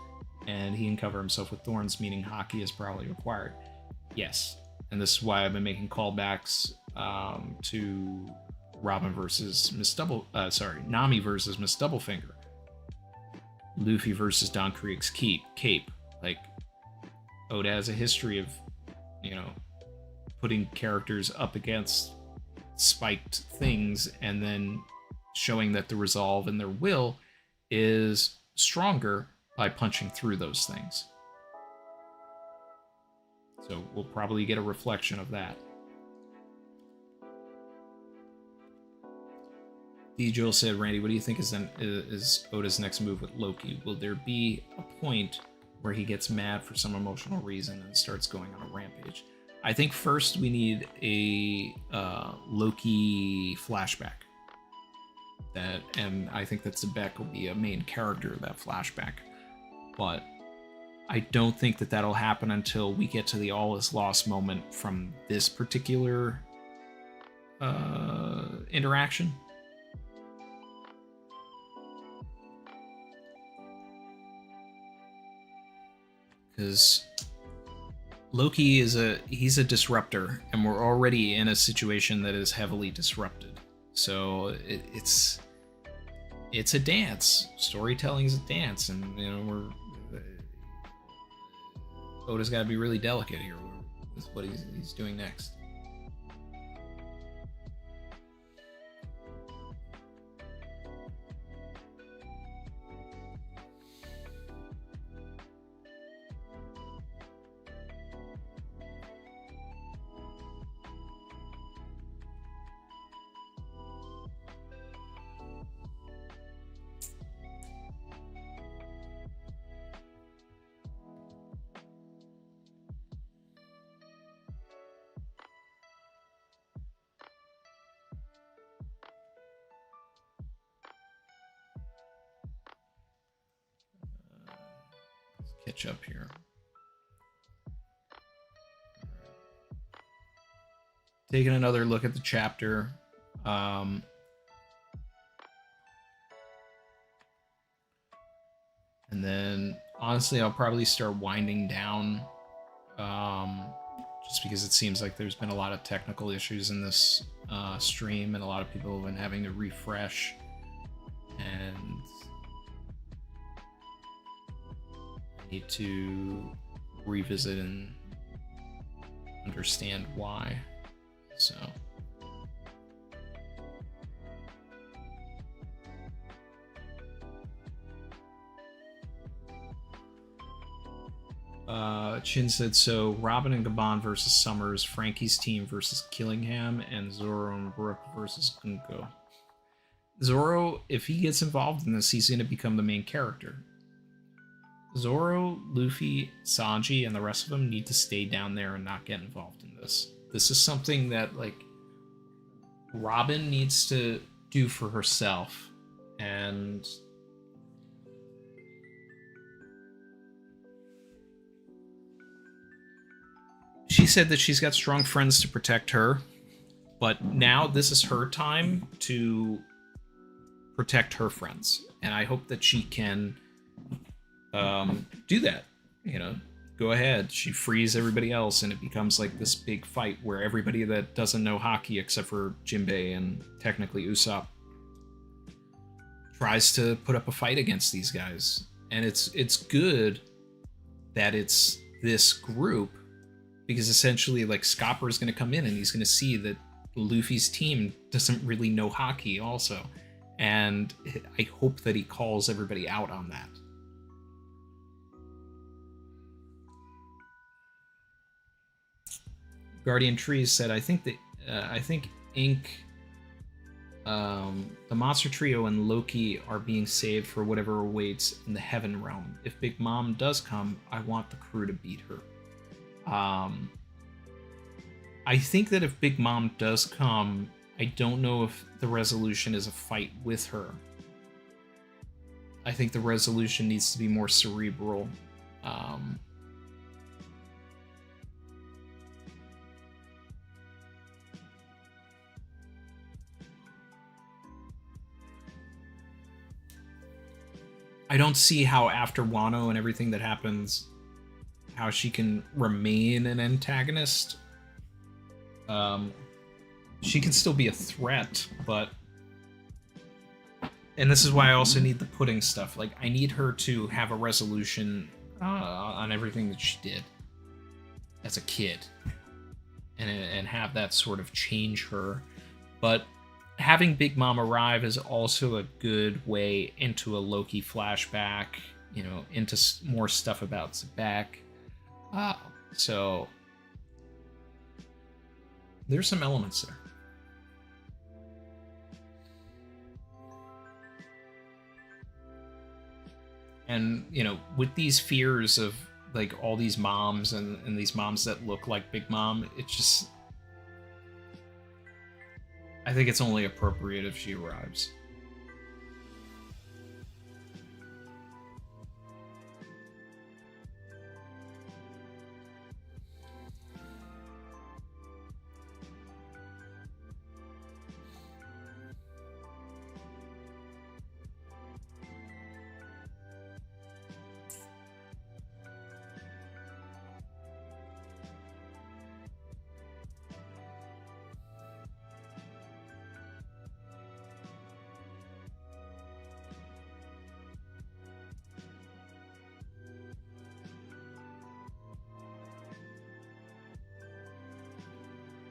and he can cover himself with thorns, meaning Haki is probably required. Yes, and this is why I've been making callbacks to Robin versus Nami versus Miss Doublefinger. Luffy versus Don Krieg's cape. Like, Oda has a history of, you know, putting characters up against spiked things and then showing that the resolve and their will is stronger by punching through those things. So we'll probably get a reflection of that. D. Joel said, Randy, what do you think is Oda's next move with Loki? Will there be a point where he gets mad for some emotional reason and starts going on a rampage? I think first we need a Loki flashback. that, and I think that Zebek will be a main character of that flashback. But I don't think that that'll happen until we get to the all is lost moment from this particular interaction. Because Loki he's a disruptor, and we're already in a situation that is heavily disrupted. So it's a dance. Storytelling is a dance, and Oda's got to be really delicate here with what he's doing next. Catch up here. Taking another look at the chapter. And then, honestly, I'll probably start winding down. Just because it seems like there's been a lot of technical issues in this stream, and a lot of people have been having to refresh. And need to revisit and understand why. So Chin said, so Robin and Gabon versus Summers, Frankie's team versus Killingham, and Zoro and Brook versus Gunko. Zoro, if he gets involved in this, he's going to become the main character. Zoro, Luffy, Sanji, and the rest of them need to stay down there and not get involved in this. This is something that, like, Robin needs to do for herself. And she said that she's got strong friends to protect her, but now this is her time to protect her friends. And I hope that she can do that. Go ahead. She frees everybody else, and it becomes like this big fight where everybody that doesn't know Haki, except for Jinbei and technically Usopp, tries to put up a fight against these guys. And it's good that it's this group, because essentially, like, Scopper is going to come in and he's going to see that Luffy's team doesn't really know Haki also. And I hope that he calls everybody out on that. Guardian Trees said, I think Ink, the Monster Trio and Loki are being saved for whatever awaits in the Heaven Realm. If Big Mom does come, I want the crew to beat her. I think that if Big Mom does come, I don't know if the resolution is a fight with her. I think the resolution needs to be more cerebral. I don't see how after Wano and everything that happens, how she can remain an antagonist. She can still be a threat, but... And this is why I also need the pudding stuff. Like, I need her to have a resolution on everything that she did as a kid. And have that sort of change her. But having Big Mom arrive is also a good way into a Loki flashback, into more stuff about Zebek. So there's some elements there. And, with these fears of, like, all these moms and these moms that look like Big Mom, it's just... I think it's only appropriate if she arrives.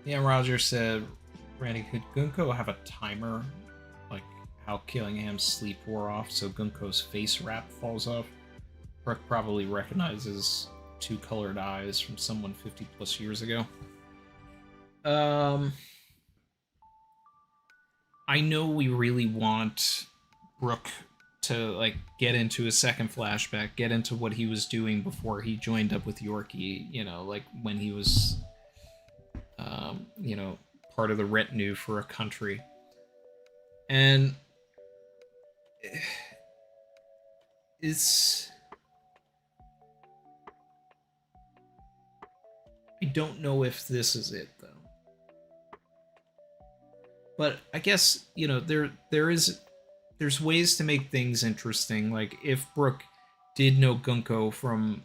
Yeah, Roger said, Randy, could Gunko have a timer? Like how Killingham's sleep wore off, so Gunko's face wrap falls off? Brooke probably recognizes two colored eyes from someone 50 plus years ago. I know we really want Brooke to like get into a second flashback, get into what he was doing before he joined up with Yorkie, you know, like when he was you know, part of the retinue for a country. And it's I don't know if this is it though. But I guess, you know, there's ways to make things interesting. Like if Brooke did know Gunko from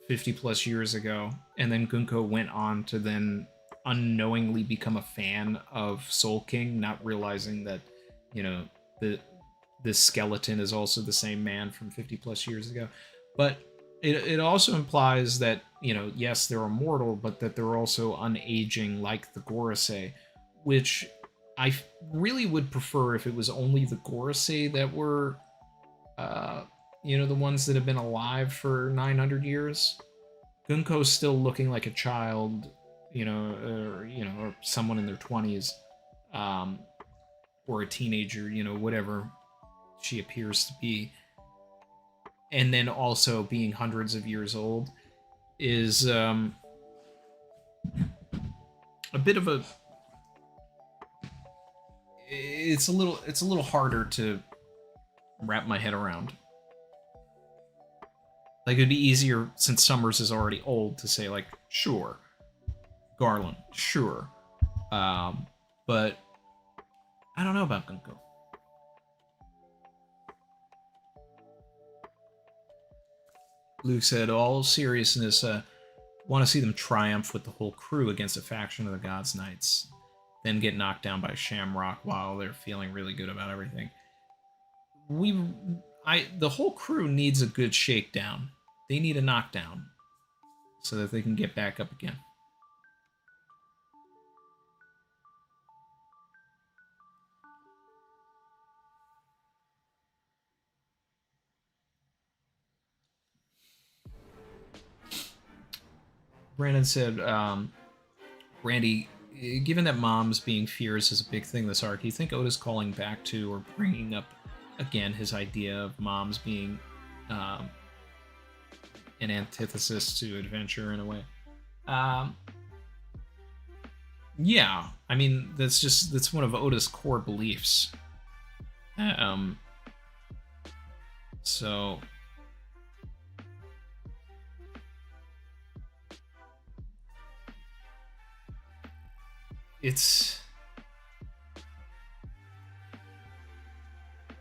50 plus years ago, and then Gunko went on to then unknowingly become a fan of Soul King, not realizing that, you know, this skeleton is also the same man from 50 plus years ago. But it also implies that, you know, yes, they're immortal, but that they're also unaging like the Gorosei, which I really would prefer if it was only the Gorosei that were, you know, the ones that have been alive for 900 years. Gunko's still looking like a child, you know, or someone in their 20s, or a teenager, you know, whatever she appears to be. And then also being hundreds of years old is a bit of a it's a little harder to wrap my head around. Like it'd be easier since Summers is already old to say like, sure, Garland, sure, but I don't know about Gunko. Luke said, all seriousness, want to see them triumph with the whole crew against a faction of the Gods Knights, then get knocked down by Shamrock while they're feeling really good about everything. The whole crew needs a good shakedown. They need a knockdown so that they can get back up again. Brandon said, Randy, given that Mom's being fierce is a big thing this arc, do you think Oda's calling back to or bringing up again his idea of Mom's being an antithesis to adventure in a way? Yeah, I mean that's one of Oda's core beliefs. So it's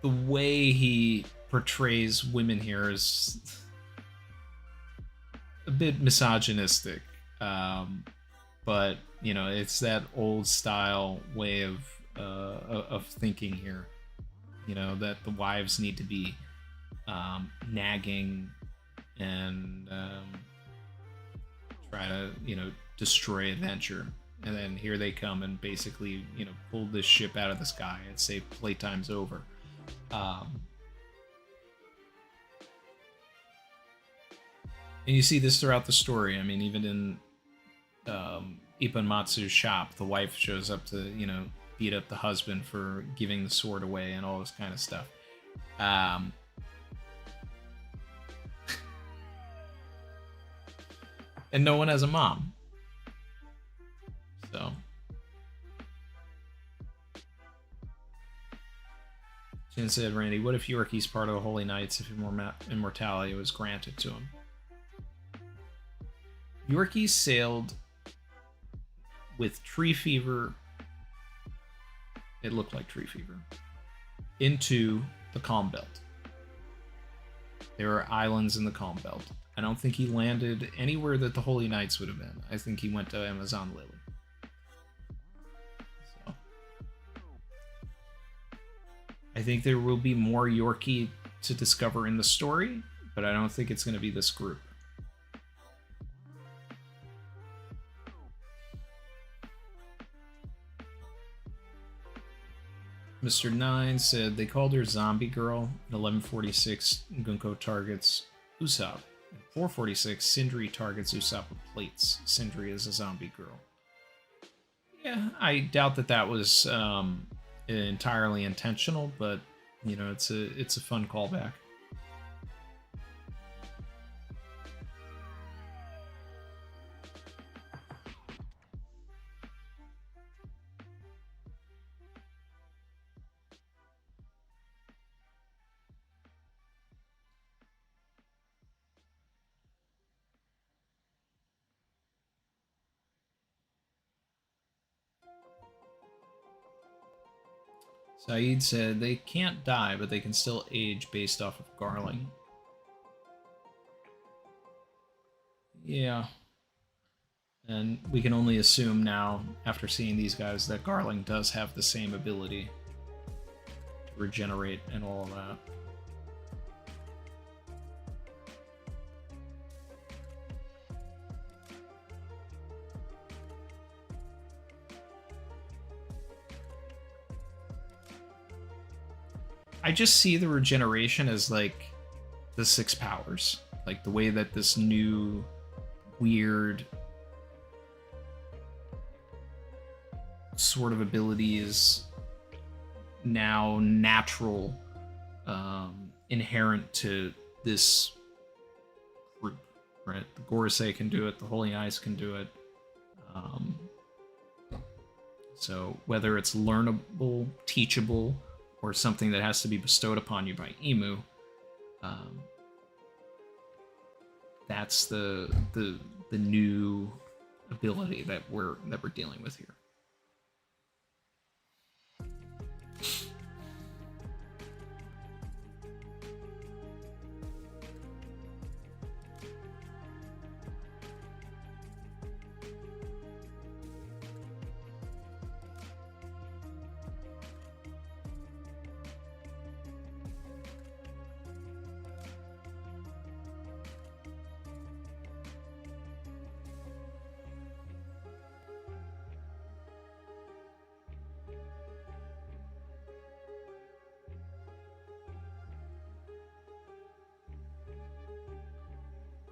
the way he portrays women here is a bit misogynistic, but you know it's that old style way of thinking here. You know that the wives need to be nagging and try to destroy adventure. And then here they come and basically, pull this ship out of the sky and say playtime's over. And you see this throughout the story. I mean, even in Ippo Matsu's shop, the wife shows up to, beat up the husband for giving the sword away and all this kind of stuff. And no one has a mom. So Jin said, Randy, what if Yorkie's part of the Holy Knights if immortality was granted to him? Yorkie sailed with tree fever. It looked like tree fever. Into the Calm Belt. There are islands in the Calm Belt. I don't think he landed anywhere that the Holy Knights would have been. I think he went to Amazon Lily. So I think there will be more Yorkie to discover in the story, but I don't think it's going to be this group. Mr. Nine said they called her Zombie Girl. At 11:46, Gunko targets Usopp. At 4:46, Sindri targets Usopp with plates. Sindri is a zombie girl. Yeah, I doubt that was entirely intentional, but you know, it's a fun callback. Saeed said they can't die, but they can still age based off of Garling. Yeah. And we can only assume now, after seeing these guys, that Garling does have the same ability to regenerate and all of that. I just see the regeneration as like the 6 powers. Like the way that this new weird sort of ability is now natural, inherent to this group, right? The Gorosei can do it, the Holy Eyes can do it. So whether it's learnable, teachable, or something that has to be bestowed upon you by Emu, that's the new ability that we're dealing with here.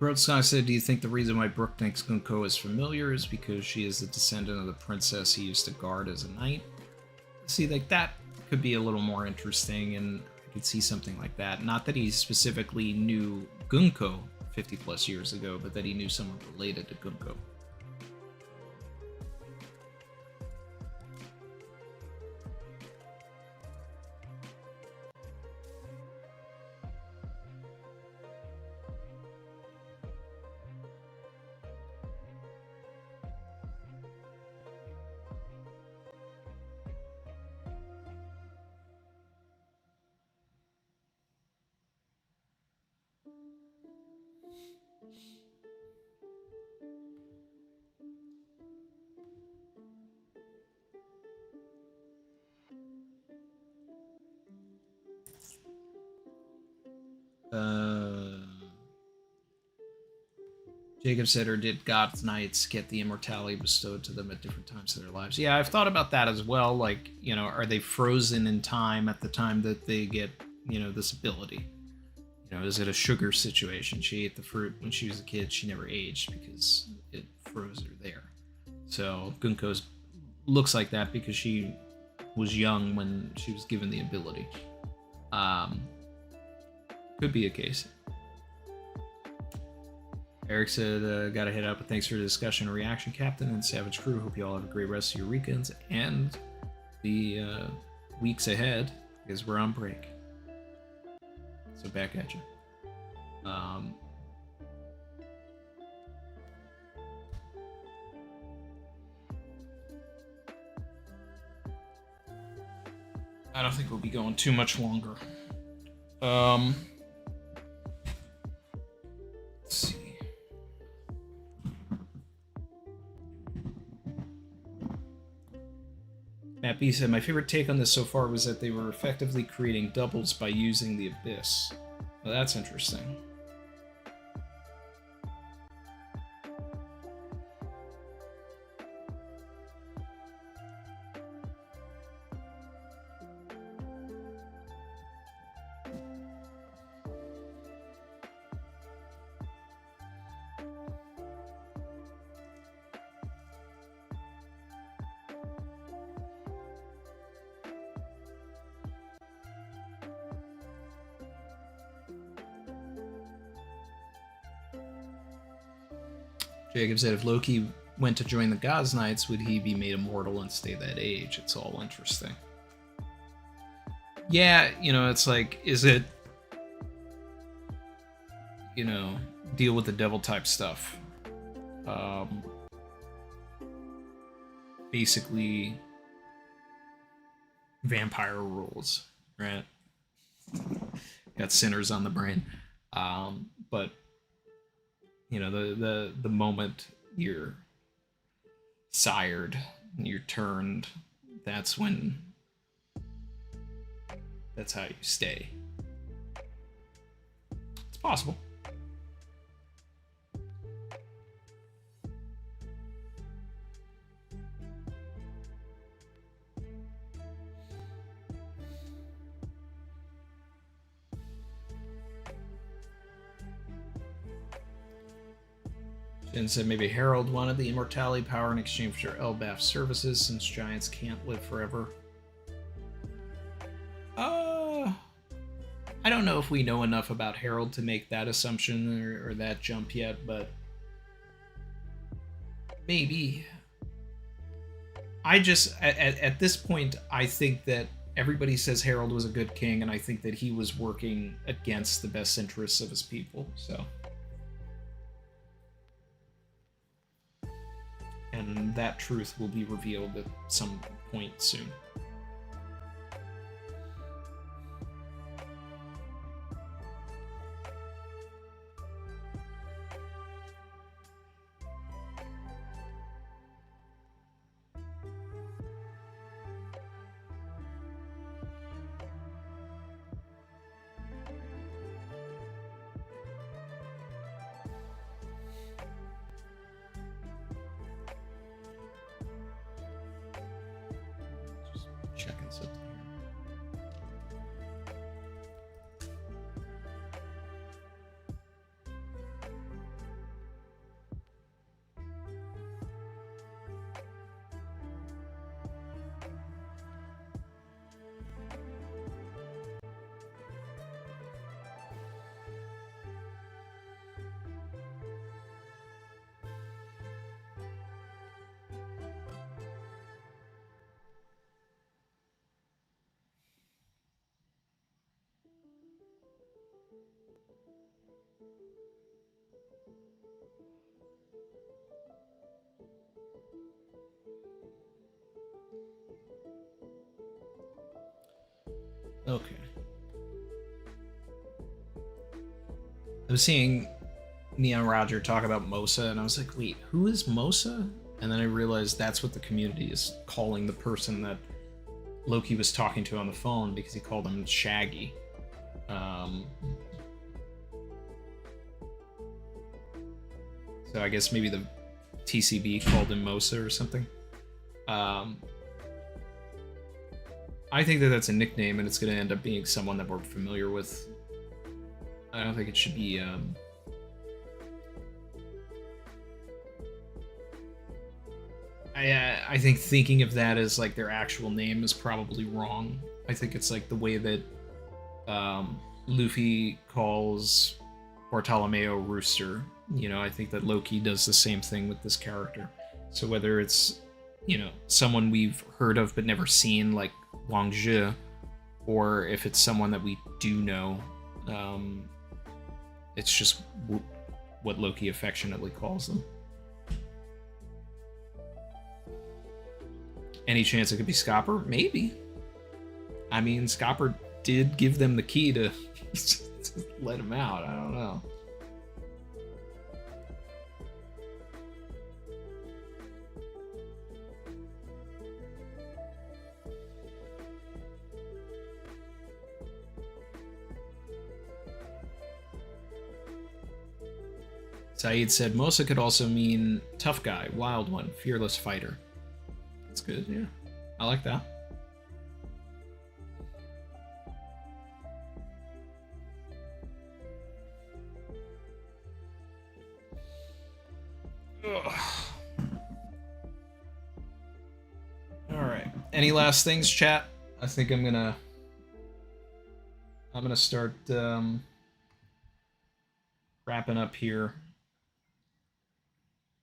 Broadsky said, do you think the reason why Brook thinks Gunko is familiar is because she is the descendant of the princess he used to guard as a knight? See, like, that could be a little more interesting, and I could see something like that. Not that he specifically knew Gunko 50 plus years ago, but that he knew someone related to Gunko. Jacob said, or did God's Knights get the immortality bestowed to them at different times of their lives? Yeah, I've thought about that as well. Like, you know, are they frozen in time at the time that they get, you know, this ability? You know, is it a sugar situation? She ate the fruit when she was a kid. She never aged because it froze her there. So Gunko's looks like that because she was young when she was given the ability. Could be a case. Eric said, gotta head up, but thanks for the discussion and reaction, Captain and Savage Crew. Hope you all have a great rest of your weekends and the weeks ahead, because we're on break. So back at you. I don't think we'll be going too much longer. Let's see. Matt B said, my favorite take on this so far was that they were effectively creating doubles by using the Abyss. Well, that's interesting. Jacob said, if Loki went to join the Gods Knights, would he be made immortal and stay that age? It's all interesting. Yeah, you know, it's like, is it, you know, deal with the devil type stuff? Basically, vampire rules, right? Got sinners on the brain. But you know, the moment you're sired, you're turned, that's how you stay. It's possible. Jen said maybe Harold wanted the immortality power in exchange for Elbaf services, since giants can't live forever. I don't know if we know enough about Harold to make that assumption or that jump yet, but maybe. I just, at this point, I think that everybody says Harold was a good king, and I think that he was working against the best interests of his people, so. And that truth will be revealed at some point soon. Checking something here. Okay. I was seeing Neon Roger talk about Mosa, and I was like, wait, who is Mosa? And then I realized that's what the community is calling the person that Loki was talking to on the phone, because he called him Shaggy. So I guess maybe the TCB called him Mosa or something. I think that that's a nickname, and it's going to end up being someone that we're familiar with. I don't think it should be... I think thinking of that as like their actual name is probably wrong. I think it's like the way that Luffy calls Bartolomeo Rooster. You know, I think that Loki does the same thing with this character. So whether it's, you know, someone we've heard of but never seen, like Wang Zhi, or if it's someone that we do know, it's just what Loki affectionately calls them. Any chance it could be Scopper? Maybe. I mean, Scopper did give them the key to let him out. I don't know. Saeed said, Mosa could also mean tough guy, wild one, fearless fighter. That's good, yeah. I like that. Alright. Any last things, chat? I think I'm gonna start wrapping up here.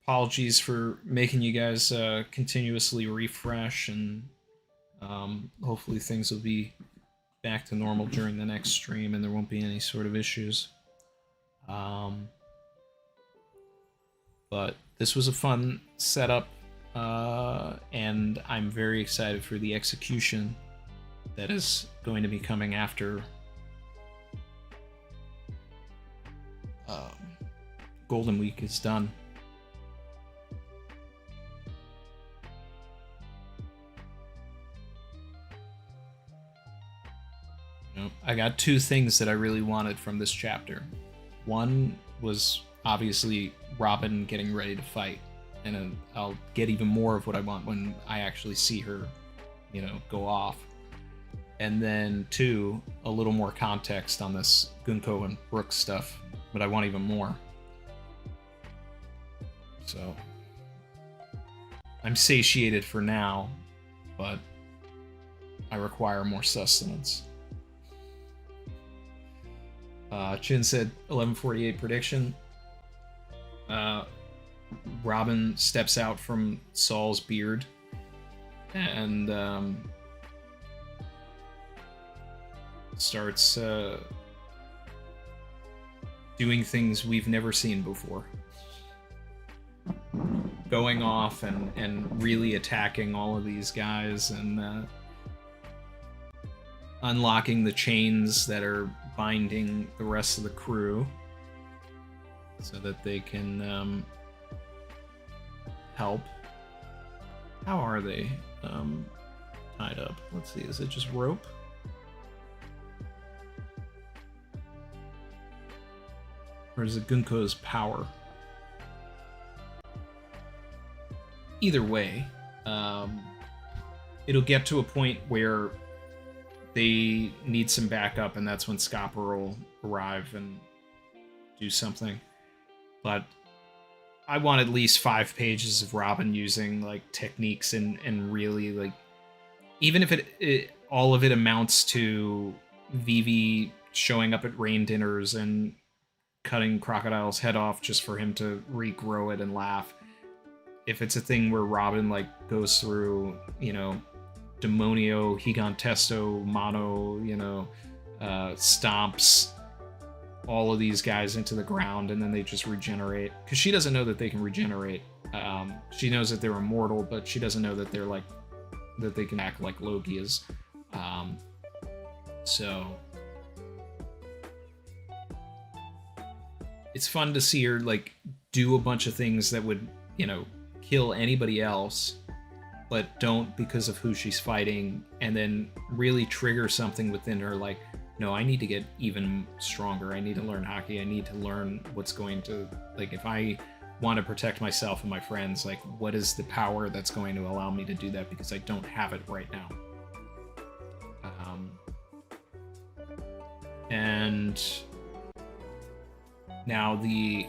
apologies for making you guys continuously refresh, and hopefully things will be back to normal during the next stream and there won't be any sort of issues. But this was a fun setup, and I'm very excited for the execution that is going to be coming after Golden Week is done. I got two things that I really wanted from this chapter. One was obviously Robin getting ready to fight, and I'll get even more of what I want when I actually see her, go off. And then two, a little more context on this Gunko and Brooke stuff, but I want even more. So I'm satiated for now, but I require more sustenance. Chin said 11:48 prediction. Robin steps out from Saul's beard and starts doing things we've never seen before. Going off and really attacking all of these guys and unlocking the chains that are binding the rest of the crew so that they can help. How are they tied up? Let's see, is it just rope? Or is it Gunko's power? Either way, it'll get to a point where they need some backup, and that's when Scopper will arrive and do something. But I want at least 5 pages of Robin using techniques and really even if it all of it amounts to Vivi showing up at rain dinners and cutting Crocodile's head off just for him to regrow it and laugh. If it's a thing where Robin goes through, Demonio, Gigantesto, Mono, stomps all of these guys into the ground and then they just regenerate. Because she doesn't know that they can regenerate. She knows that they're immortal, but she doesn't know that they're that they can act like Loki is. So it's fun to see her do a bunch of things that would, kill anybody else, but don't because of who she's fighting, and then really trigger something within her no, I need to get even stronger. I need to learn Haki. I need to learn what's going to, if I want to protect myself and my friends, what is the power that's going to allow me to do that, because I don't have it right now. And now the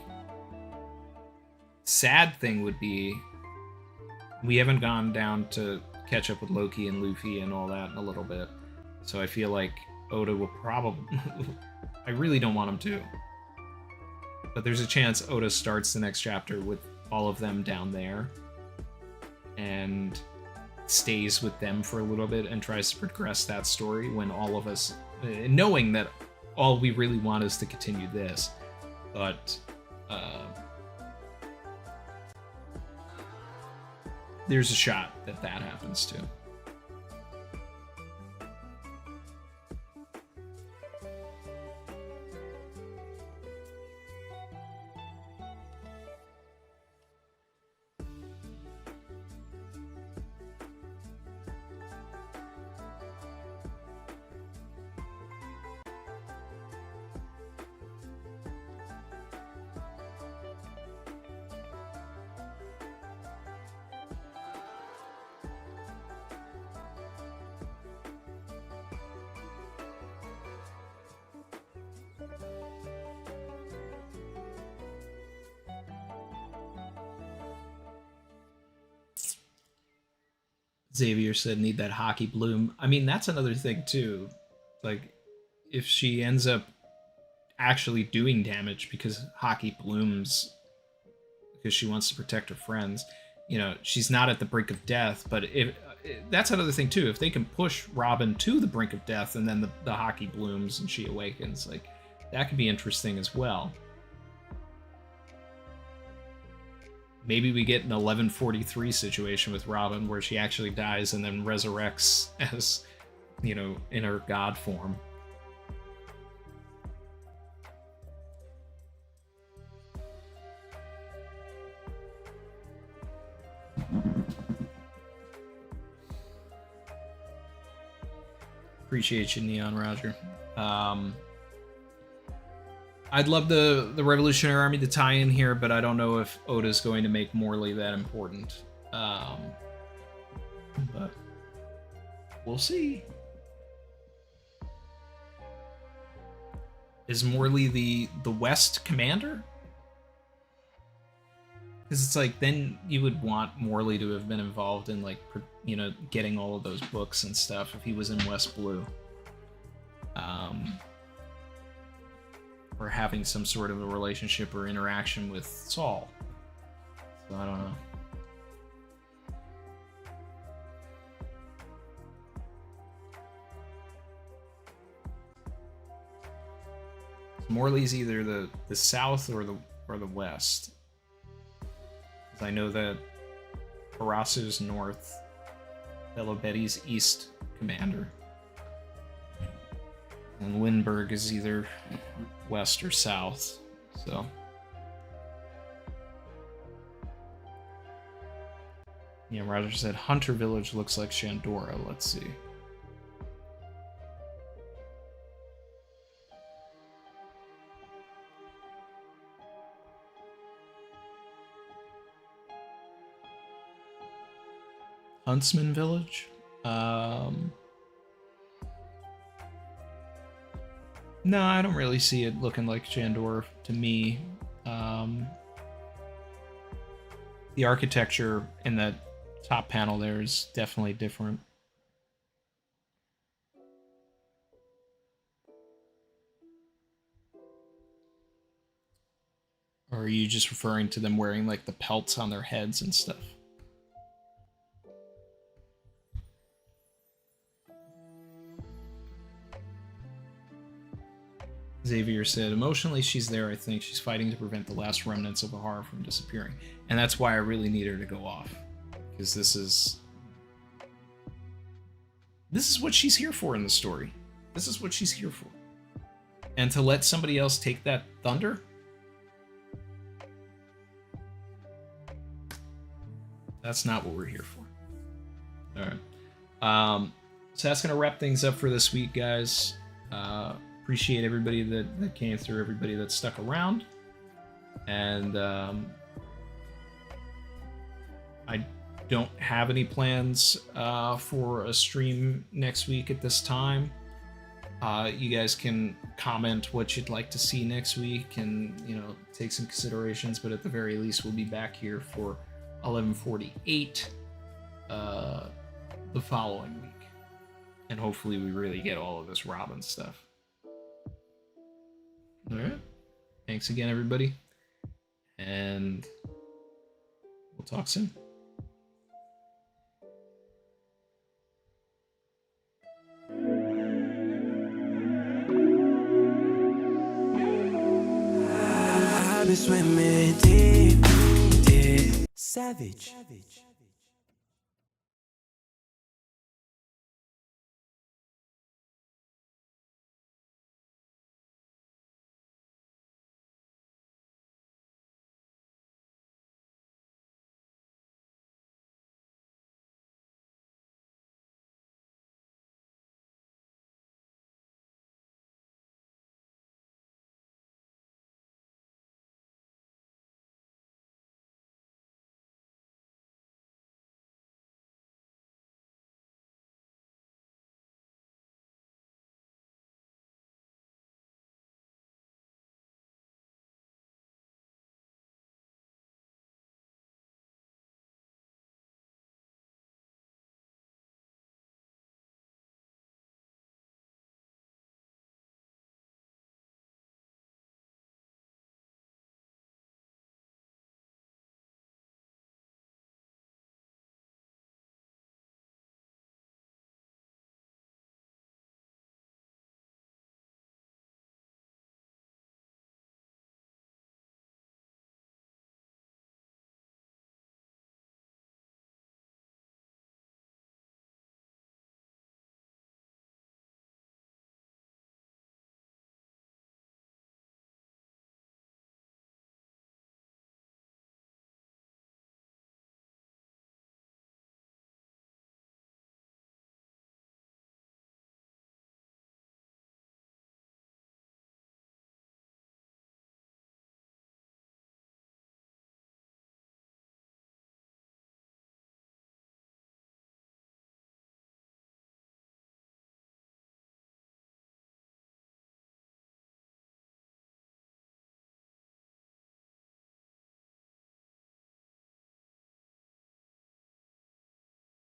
sad thing would be we haven't gone down to catch up with Loki and Luffy and all that in a little bit. So I feel like Oda will probably... I really don't want him to. But there's a chance Oda starts the next chapter with all of them down there and stays with them for a little bit and tries to progress that story when all of us... knowing that all we really want is to continue this. But... there's a shot that happens too. Xavier said need that Haki bloom. I mean, that's another thing too. If she ends up actually doing damage because Haki blooms, because she wants to protect her friends. You know, she's not at the brink of death, but if that's another thing too. If they can push Robin to the brink of death and then the Haki blooms and she awakens, like that could be interesting as well. Maybe we get an 1143 situation with Robin where she actually dies and then resurrects as, you know, in her god form. Appreciate you, Neon Roger. I'd love the Revolutionary Army to tie in here, but I don't know if Oda's going to make Morley that important. But we'll see. Is Morley the West commander? Because it's like, then you would want Morley to have been involved in, like, you know, getting all of those books and stuff if he was in West Blue. Or having some sort of a relationship or interaction with Saul. So I don't know. Morley's either the South or the West. I know that Harasu's North, Belobetti's East commander, and Lindbergh is either West or South. So yeah, Roger said Hunter Village looks like Shandora. Let's see. Huntsman Village? No, I don't really see it looking like Shandor to me. The architecture in that top panel there is definitely different. Or are you just referring to them wearing like the pelts on their heads and stuff? Xavier said, emotionally, she's there, I think. She's fighting to prevent the last remnants of Ahara from disappearing. And that's why I really need her to go off. Because this is what she's here for in the story. This is what she's here for. And to let somebody else take that thunder? That's not what we're here for. Alright. So that's going to wrap things up for this week, guys. Appreciate everybody that came through, everybody that stuck around. And I don't have any plans for a stream next week at this time. You guys can comment what you'd like to see next week and, you know, take some considerations, but at the very least we'll be back here for 1148 the following week. And hopefully we really get all of this Robin stuff. All right. Thanks again, everybody. And we'll talk soon. I've been swimming deep, deep. Savage.